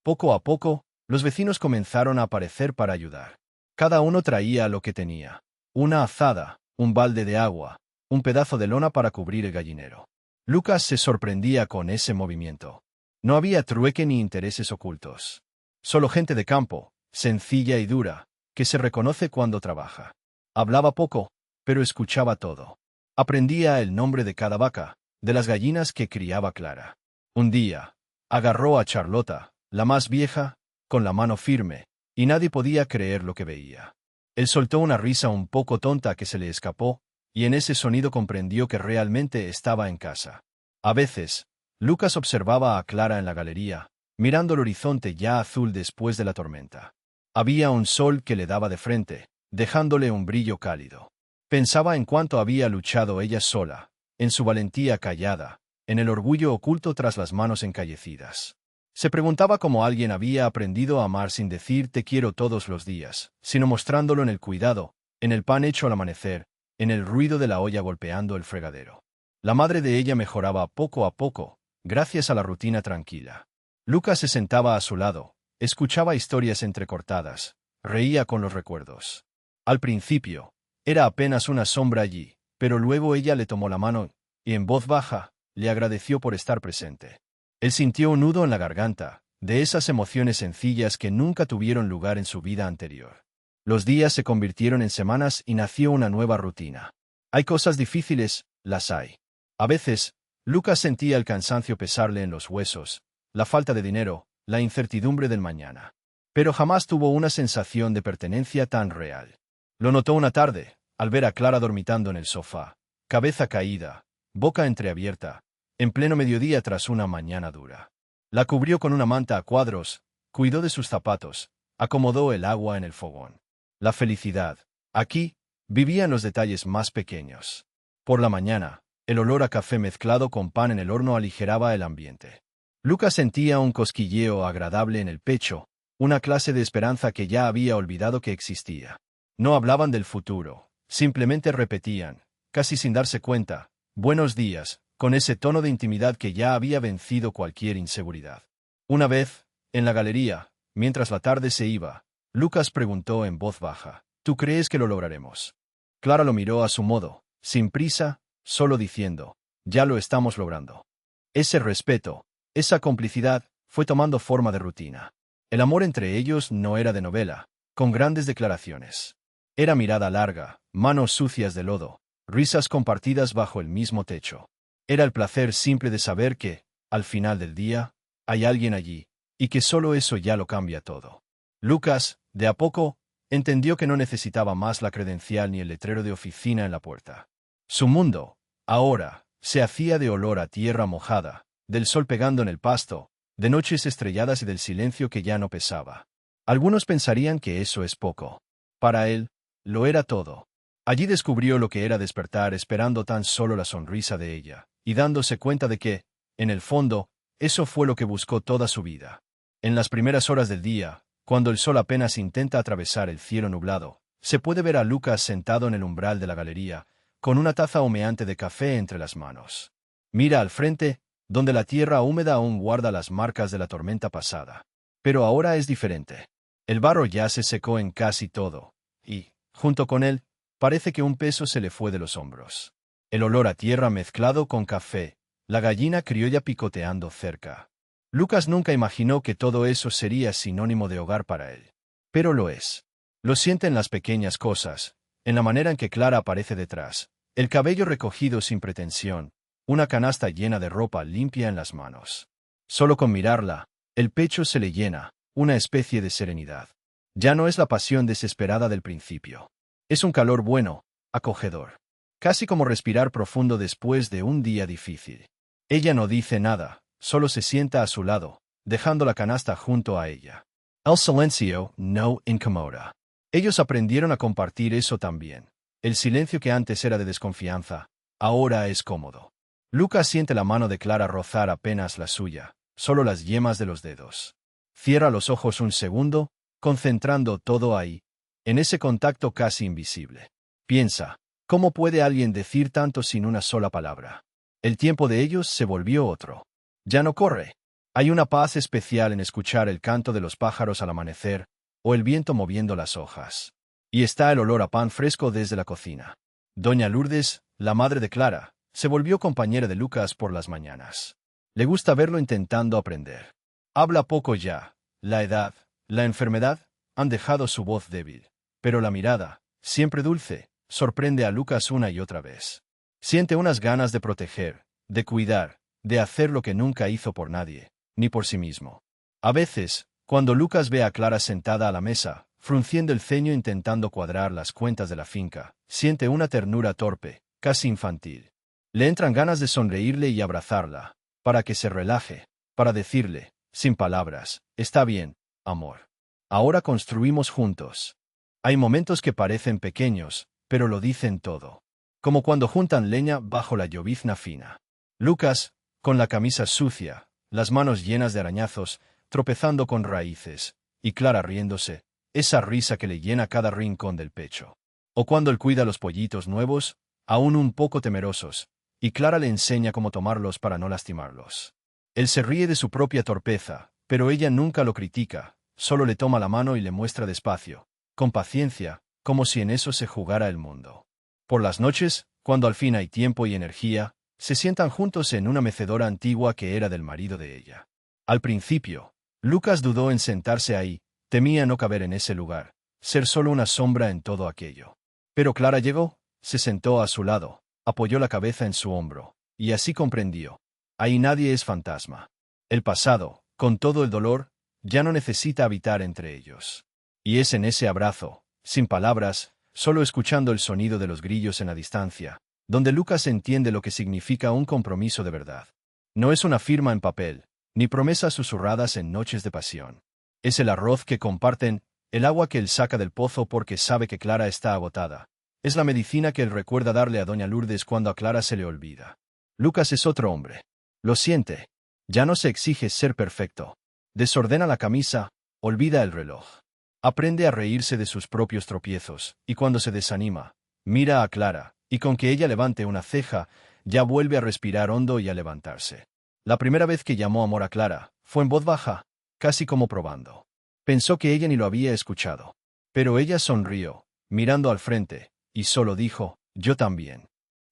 Poco a poco, los vecinos comenzaron a aparecer para ayudar. Cada uno traía lo que tenía. Una azada, un balde de agua, un pedazo de lona para cubrir el gallinero. Lucas se sorprendía con ese movimiento. No había trueque ni intereses ocultos. Solo gente de campo, sencilla y dura, que se reconoce cuando trabaja. Hablaba poco, pero escuchaba todo. Aprendía el nombre de cada vaca, de las gallinas que criaba Clara. Un día, agarró a Charlota, la más vieja, con la mano firme, y nadie podía creer lo que veía. Él soltó una risa un poco tonta que se le escapó, y en ese sonido comprendió que realmente estaba en casa. A veces, Lucas observaba a Clara en la galería, mirando el horizonte ya azul después de la tormenta. Había un sol que le daba de frente, dejándole un brillo cálido. Pensaba en cuánto había luchado ella sola, en su valentía callada, en el orgullo oculto tras las manos encallecidas. Se preguntaba cómo alguien había aprendido a amar sin decir te quiero todos los días, sino mostrándolo en el cuidado, en el pan hecho al amanecer, en el ruido de la olla golpeando el fregadero. La madre de ella mejoraba poco a poco, gracias a la rutina tranquila. Lucas se sentaba a su lado, escuchaba historias entrecortadas, reía con los recuerdos. Al principio, era apenas una sombra allí, pero luego ella le tomó la mano, y en voz baja, le agradeció por estar presente. Él sintió un nudo en la garganta, de esas emociones sencillas que nunca tuvieron lugar en su vida anterior. Los días se convirtieron en semanas y nació una nueva rutina. Hay cosas difíciles, las hay. A veces, Lucas sentía el cansancio pesarle en los huesos, la falta de dinero, la incertidumbre del mañana. Pero jamás tuvo una sensación de pertenencia tan real. Lo notó una tarde, al ver a Clara dormitando en el sofá, cabeza caída, boca entreabierta, en pleno mediodía tras una mañana dura. La cubrió con una manta a cuadros, cuidó de sus zapatos, acomodó el agua en el fogón. La felicidad, aquí, vivía en los detalles más pequeños. Por la mañana, el olor a café mezclado con pan en el horno aligeraba el ambiente. Lucas sentía un cosquilleo agradable en el pecho, una clase de esperanza que ya había olvidado que existía. No hablaban del futuro, simplemente repetían, casi sin darse cuenta, «Buenos días», con ese tono de intimidad que ya había vencido cualquier inseguridad. Una vez, en la galería, mientras la tarde se iba, Lucas preguntó en voz baja, «¿Tú crees que lo lograremos?». Clara lo miró a su modo, sin prisa, solo diciendo, «Ya lo estamos logrando». Ese respeto, esa complicidad, fue tomando forma de rutina. El amor entre ellos no era de novela, con grandes declaraciones. Era mirada larga, manos sucias de lodo, risas compartidas bajo el mismo techo. Era el placer simple de saber que, al final del día, hay alguien allí, y que solo eso ya lo cambia todo. Lucas, de a poco, entendió que no necesitaba más la credencial ni el letrero de oficina en la puerta. Su mundo, ahora, se hacía de olor a tierra mojada, del sol pegando en el pasto, de noches estrelladas y del silencio que ya no pesaba. Algunos pensarían que eso es poco. Para él, lo era todo. Allí descubrió lo que era despertar esperando tan solo la sonrisa de ella, y dándose cuenta de que, en el fondo, eso fue lo que buscó toda su vida. En las primeras horas del día, cuando el sol apenas intenta atravesar el cielo nublado, se puede ver a Lucas sentado en el umbral de la galería, con una taza humeante de café entre las manos. Mira al frente, donde la tierra húmeda aún guarda las marcas de la tormenta pasada. Pero ahora es diferente. El barro ya se secó en casi todo, y, junto con él, parece que un peso se le fue de los hombros. El olor a tierra mezclado con café, la gallina criolla picoteando cerca. Lucas nunca imaginó que todo eso sería sinónimo de hogar para él. Pero lo es. Lo siente en las pequeñas cosas, en la manera en que Clara aparece detrás, el cabello recogido sin pretensión, una canasta llena de ropa limpia en las manos. Solo con mirarla, el pecho se le llena, una especie de serenidad. Ya no es la pasión desesperada del principio. Es un calor bueno, acogedor. Casi como respirar profundo después de un día difícil. Ella no dice nada, solo se sienta a su lado, dejando la canasta junto a ella. El silencio no incomoda. Ellos aprendieron a compartir eso también. El silencio que antes era de desconfianza, ahora es cómodo. Lucas siente la mano de Clara rozar apenas la suya, solo las yemas de los dedos. Cierra los ojos un segundo, concentrando todo ahí, en ese contacto casi invisible. Piensa, ¿cómo puede alguien decir tanto sin una sola palabra? El tiempo de ellos se volvió otro. Ya no corre. Hay una paz especial en escuchar el canto de los pájaros al amanecer, o el viento moviendo las hojas. Y está el olor a pan fresco desde la cocina. Doña Lourdes, la madre de Clara, se volvió compañera de Lucas por las mañanas. Le gusta verlo intentando aprender. Habla poco ya. La edad, la enfermedad, han dejado su voz débil. Pero la mirada, siempre dulce, sorprende a Lucas una y otra vez. Siente unas ganas de proteger, de cuidar, de hacer lo que nunca hizo por nadie, ni por sí mismo. A veces, cuando Lucas ve a Clara sentada a la mesa, frunciendo el ceño intentando cuadrar las cuentas de la finca, siente una ternura torpe, casi infantil. Le entran ganas de sonreírle y abrazarla, para que se relaje, para decirle, sin palabras, «Está bien, amor. Ahora construimos juntos». Hay momentos que parecen pequeños, pero lo dicen todo. Como cuando juntan leña bajo la llovizna fina. Lucas, con la camisa sucia, las manos llenas de arañazos, tropezando con raíces, y Clara riéndose, esa risa que le llena cada rincón del pecho. O cuando él cuida los pollitos nuevos, aún un poco temerosos, y Clara le enseña cómo tomarlos para no lastimarlos. Él se ríe de su propia torpeza, pero ella nunca lo critica, solo le toma la mano y le muestra despacio, con paciencia, como si en eso se jugara el mundo. Por las noches, cuando al fin hay tiempo y energía, Se sientan juntos en una mecedora antigua que era del marido de ella. Al principio, Lucas dudó en sentarse ahí, temía no caber en ese lugar, ser solo una sombra en todo aquello. Pero Clara llegó, se sentó a su lado, apoyó la cabeza en su hombro, y así comprendió. Ahí nadie es fantasma. El pasado, con todo el dolor, ya no necesita habitar entre ellos. Y es en ese abrazo, sin palabras, solo escuchando el sonido de los grillos en la distancia, donde Lucas entiende lo que significa un compromiso de verdad. No es una firma en papel, ni promesas susurradas en noches de pasión. Es el arroz que comparten, el agua que él saca del pozo porque sabe que Clara está agotada. Es la medicina que él recuerda darle a doña Lourdes cuando a Clara se le olvida. Lucas es otro hombre. Lo siente. Ya no se exige ser perfecto. Desordena la camisa, olvida el reloj. Aprende a reírse de sus propios tropiezos, y cuando se desanima, mira a Clara, y con que ella levante una ceja, ya vuelve a respirar hondo y a levantarse. La primera vez que llamó amor a Clara, fue en voz baja, casi como probando. Pensó que ella ni lo había escuchado. Pero ella sonrió, mirando al frente, y solo dijo, yo también.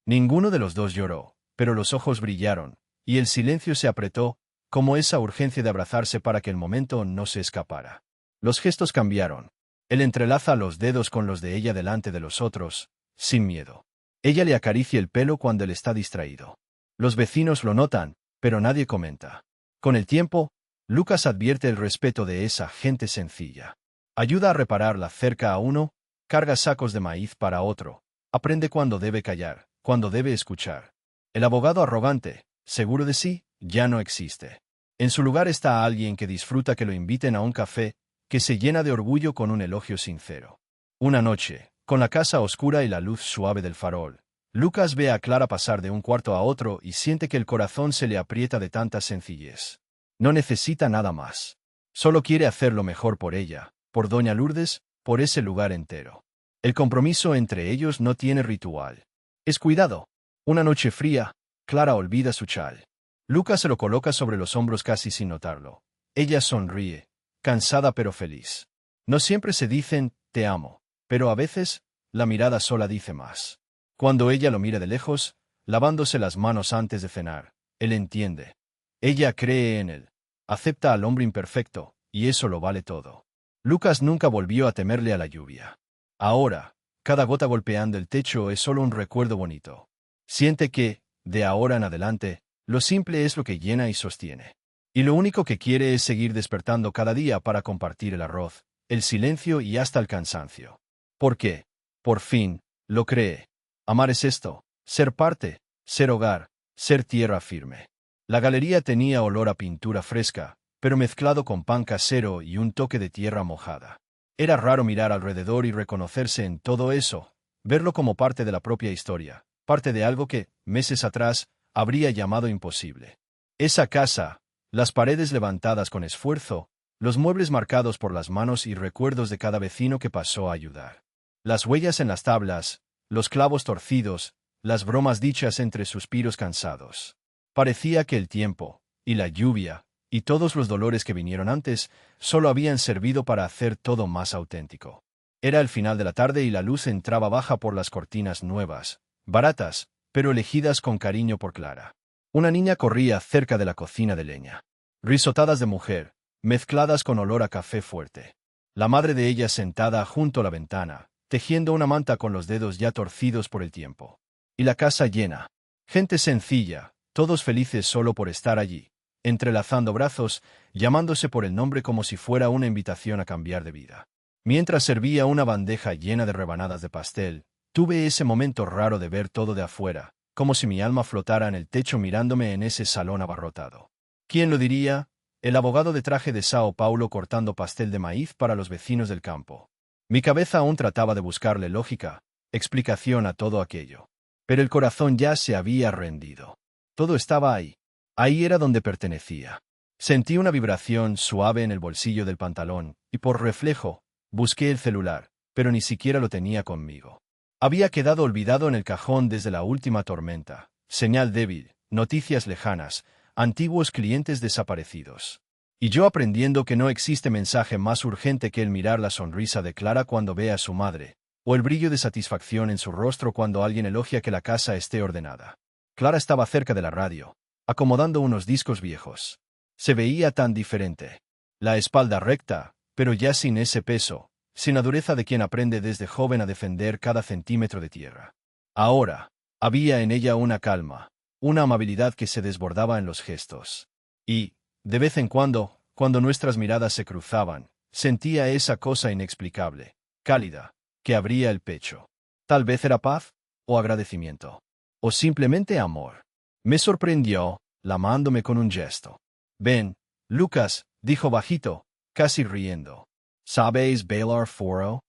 Ninguno de los dos lloró, pero los ojos brillaron, y el silencio se apretó, como esa urgencia de abrazarse para que el momento no se escapara. Los gestos cambiaron. Él entrelaza los dedos con los de ella delante de los otros, sin miedo. Ella le acaricia el pelo cuando él está distraído. Los vecinos lo notan, pero nadie comenta. Con el tiempo, Lucas advierte el respeto de esa gente sencilla. Ayuda a reparar la cerca a uno, carga sacos de maíz para otro, aprende cuándo debe callar, cuándo debe escuchar. El abogado arrogante, seguro de sí, ya no existe. En su lugar está alguien que disfruta que lo inviten a un café, que se llena de orgullo con un elogio sincero. Una noche, con la casa oscura y la luz suave del farol, Lucas ve a Clara pasar de un cuarto a otro y siente que el corazón se le aprieta de tanta sencillez. No necesita nada más. Solo quiere hacer lo mejor por ella, por doña Lourdes, por ese lugar entero. El compromiso entre ellos no tiene ritual. Es cuidado. Una noche fría, Clara olvida su chal. Lucas se lo coloca sobre los hombros casi sin notarlo. Ella sonríe, cansada pero feliz. No siempre se dicen, te amo, pero a veces, la mirada sola dice más. Cuando ella lo mira de lejos, lavándose las manos antes de cenar, él entiende. Ella cree en él. Acepta al hombre imperfecto, y eso lo vale todo. Lucas nunca volvió a temerle a la lluvia. Ahora, cada gota golpeando el techo es solo un recuerdo bonito. Siente que, de ahora en adelante, lo simple es lo que llena y sostiene. Y lo único que quiere es seguir despertando cada día para compartir el arroz, el silencio y hasta el cansancio. Porque, por fin, lo cree. Amar es esto, ser parte, ser hogar, ser tierra firme. La galería tenía olor a pintura fresca, pero mezclado con pan casero y un toque de tierra mojada. Era raro mirar alrededor y reconocerse en todo eso, verlo como parte de la propia historia, parte de algo que, meses atrás, habría llamado imposible. Esa casa, las paredes levantadas con esfuerzo, los muebles marcados por las manos y recuerdos de cada vecino que pasó a ayudar. Las huellas en las tablas, los clavos torcidos, las bromas dichas entre suspiros cansados. Parecía que el tiempo, y la lluvia, y todos los dolores que vinieron antes, solo habían servido para hacer todo más auténtico. Era el final de la tarde y la luz entraba baja por las cortinas nuevas, baratas, pero elegidas con cariño por Clara. Una niña corría cerca de la cocina de leña. Risotadas de mujer, mezcladas con olor a café fuerte. La madre de ella sentada junto a la ventana, tejiendo una manta con los dedos ya torcidos por el tiempo. Y la casa llena. Gente sencilla, todos felices solo por estar allí, entrelazando brazos, llamándose por el nombre como si fuera una invitación a cambiar de vida. Mientras servía una bandeja llena de rebanadas de pastel, tuve ese momento raro de ver todo de afuera, como si mi alma flotara en el techo mirándome en ese salón abarrotado. ¿Quién lo diría? El abogado de traje de Sao Paulo cortando pastel de maíz para los vecinos del campo. Mi cabeza aún trataba de buscarle lógica, explicación a todo aquello. Pero el corazón ya se había rendido. Todo estaba ahí. Ahí era donde pertenecía. Sentí una vibración suave en el bolsillo del pantalón, y por reflejo, busqué el celular, pero ni siquiera lo tenía conmigo. Había quedado olvidado en el cajón desde la última tormenta. Señal débil, noticias lejanas, antiguos clientes desaparecidos. Y yo aprendiendo que no existe mensaje más urgente que el mirar la sonrisa de Clara cuando ve a su madre, o el brillo de satisfacción en su rostro cuando alguien elogia que la casa esté ordenada. Clara estaba cerca de la radio, acomodando unos discos viejos. Se veía tan diferente. La espalda recta, pero ya sin ese peso, sin la dureza de quien aprende desde joven a defender cada centímetro de tierra. Ahora, había en ella una calma, una amabilidad que se desbordaba en los gestos. Y, de vez en cuando nuestras miradas se cruzaban, sentía esa cosa inexplicable, cálida, que abría el pecho. Tal vez era paz, o agradecimiento, o simplemente amor. Me sorprendió, llamándome con un gesto. «Ven, Lucas», dijo bajito, casi riendo. «¿Sabéis bailar foro?»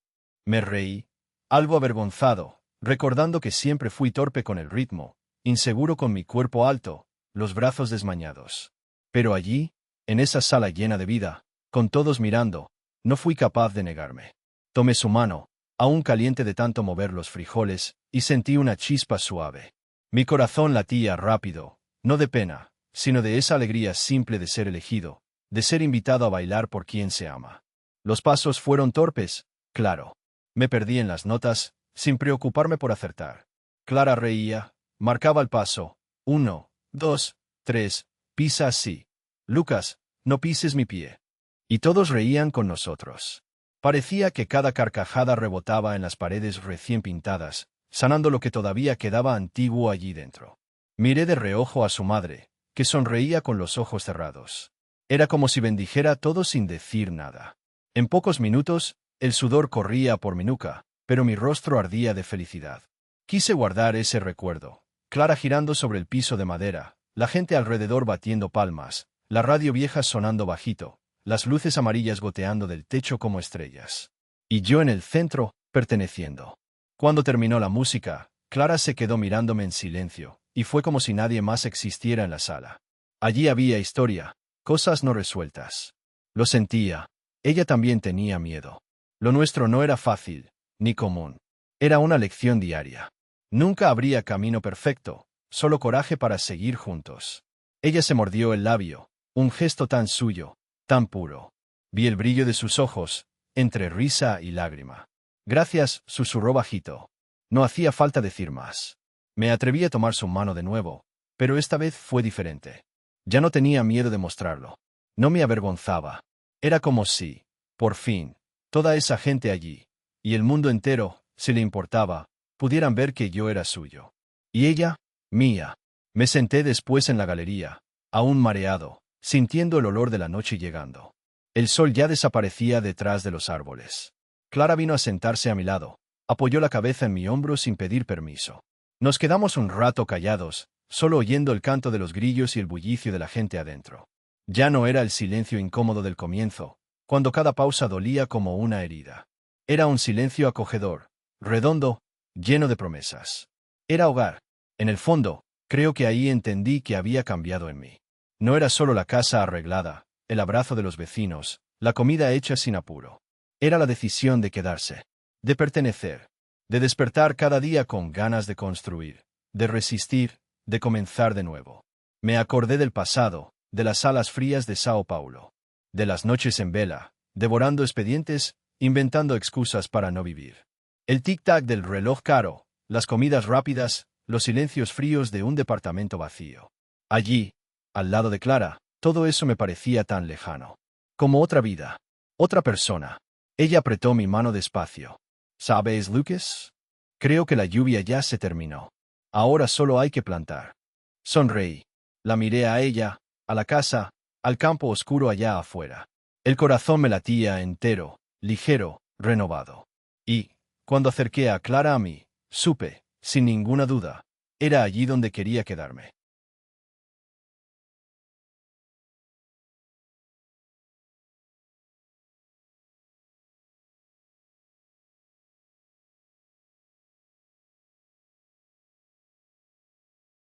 Me reí, algo avergonzado, recordando que siempre fui torpe con el ritmo, inseguro con mi cuerpo alto, los brazos desmañados. Pero allí, en esa sala llena de vida, con todos mirando, no fui capaz de negarme. Tomé su mano, aún caliente de tanto mover los frijoles, y sentí una chispa suave. Mi corazón latía rápido, no de pena, sino de esa alegría simple de ser elegido, de ser invitado a bailar por quien se ama. Los pasos fueron torpes, claro. Me perdí en las notas, sin preocuparme por acertar. Clara reía, marcaba el paso. 1, 2, 3, pisa así. Lucas, no pises mi pie. Y todos reían con nosotros. Parecía que cada carcajada rebotaba en las paredes recién pintadas, sanando lo que todavía quedaba antiguo allí dentro. Miré de reojo a su madre, que sonreía con los ojos cerrados. Era como si bendijera todo sin decir nada. En pocos minutos, el sudor corría por mi nuca, pero mi rostro ardía de felicidad. Quise guardar ese recuerdo. Clara girando sobre el piso de madera, la gente alrededor batiendo palmas, la radio vieja sonando bajito, las luces amarillas goteando del techo como estrellas. Y yo en el centro, perteneciendo. Cuando terminó la música, Clara se quedó mirándome en silencio, y fue como si nadie más existiera en la sala. Allí había historia, cosas no resueltas. Lo sentía. Ella también tenía miedo. Lo nuestro no era fácil, ni común. Era una lección diaria. Nunca habría camino perfecto, solo coraje para seguir juntos. Ella se mordió el labio, un gesto tan suyo, tan puro. Vi el brillo de sus ojos, entre risa y lágrima. «Gracias», susurró bajito. No hacía falta decir más. Me atreví a tomar su mano de nuevo, pero esta vez fue diferente. Ya no tenía miedo de mostrarlo. No me avergonzaba. Era como si, por fin, toda esa gente allí, y el mundo entero, si le importaba, pudieran ver que yo era suyo. Y ella, mía. Me senté después en la galería, aún mareado, sintiendo el olor de la noche llegando. El sol ya desaparecía detrás de los árboles. Clara vino a sentarse a mi lado, apoyó la cabeza en mi hombro sin pedir permiso. Nos quedamos un rato callados, solo oyendo el canto de los grillos y el bullicio de la gente adentro. Ya no era el silencio incómodo del comienzo, cuando cada pausa dolía como una herida. Era un silencio acogedor, redondo, lleno de promesas. Era hogar. En el fondo, creo que ahí entendí que había cambiado en mí. No era solo la casa arreglada, el abrazo de los vecinos, la comida hecha sin apuro. Era la decisión de quedarse, de pertenecer, de despertar cada día con ganas de construir, de resistir, de comenzar de nuevo. Me acordé del pasado, de las salas frías de Sao Paulo, de las noches en vela, devorando expedientes, inventando excusas para no vivir. El tic-tac del reloj caro, las comidas rápidas, los silencios fríos de un departamento vacío. Allí, al lado de Clara, todo eso me parecía tan lejano. Como otra vida, otra persona. Ella apretó mi mano despacio. «¿Sabes, Lucas? Creo que la lluvia ya se terminó. Ahora solo hay que plantar». Sonreí. La miré a ella, a la casa, al campo oscuro allá afuera. El corazón me latía entero, ligero, renovado. Y, cuando acerqué a Clara a mí, supe, sin ninguna duda, era allí donde quería quedarme.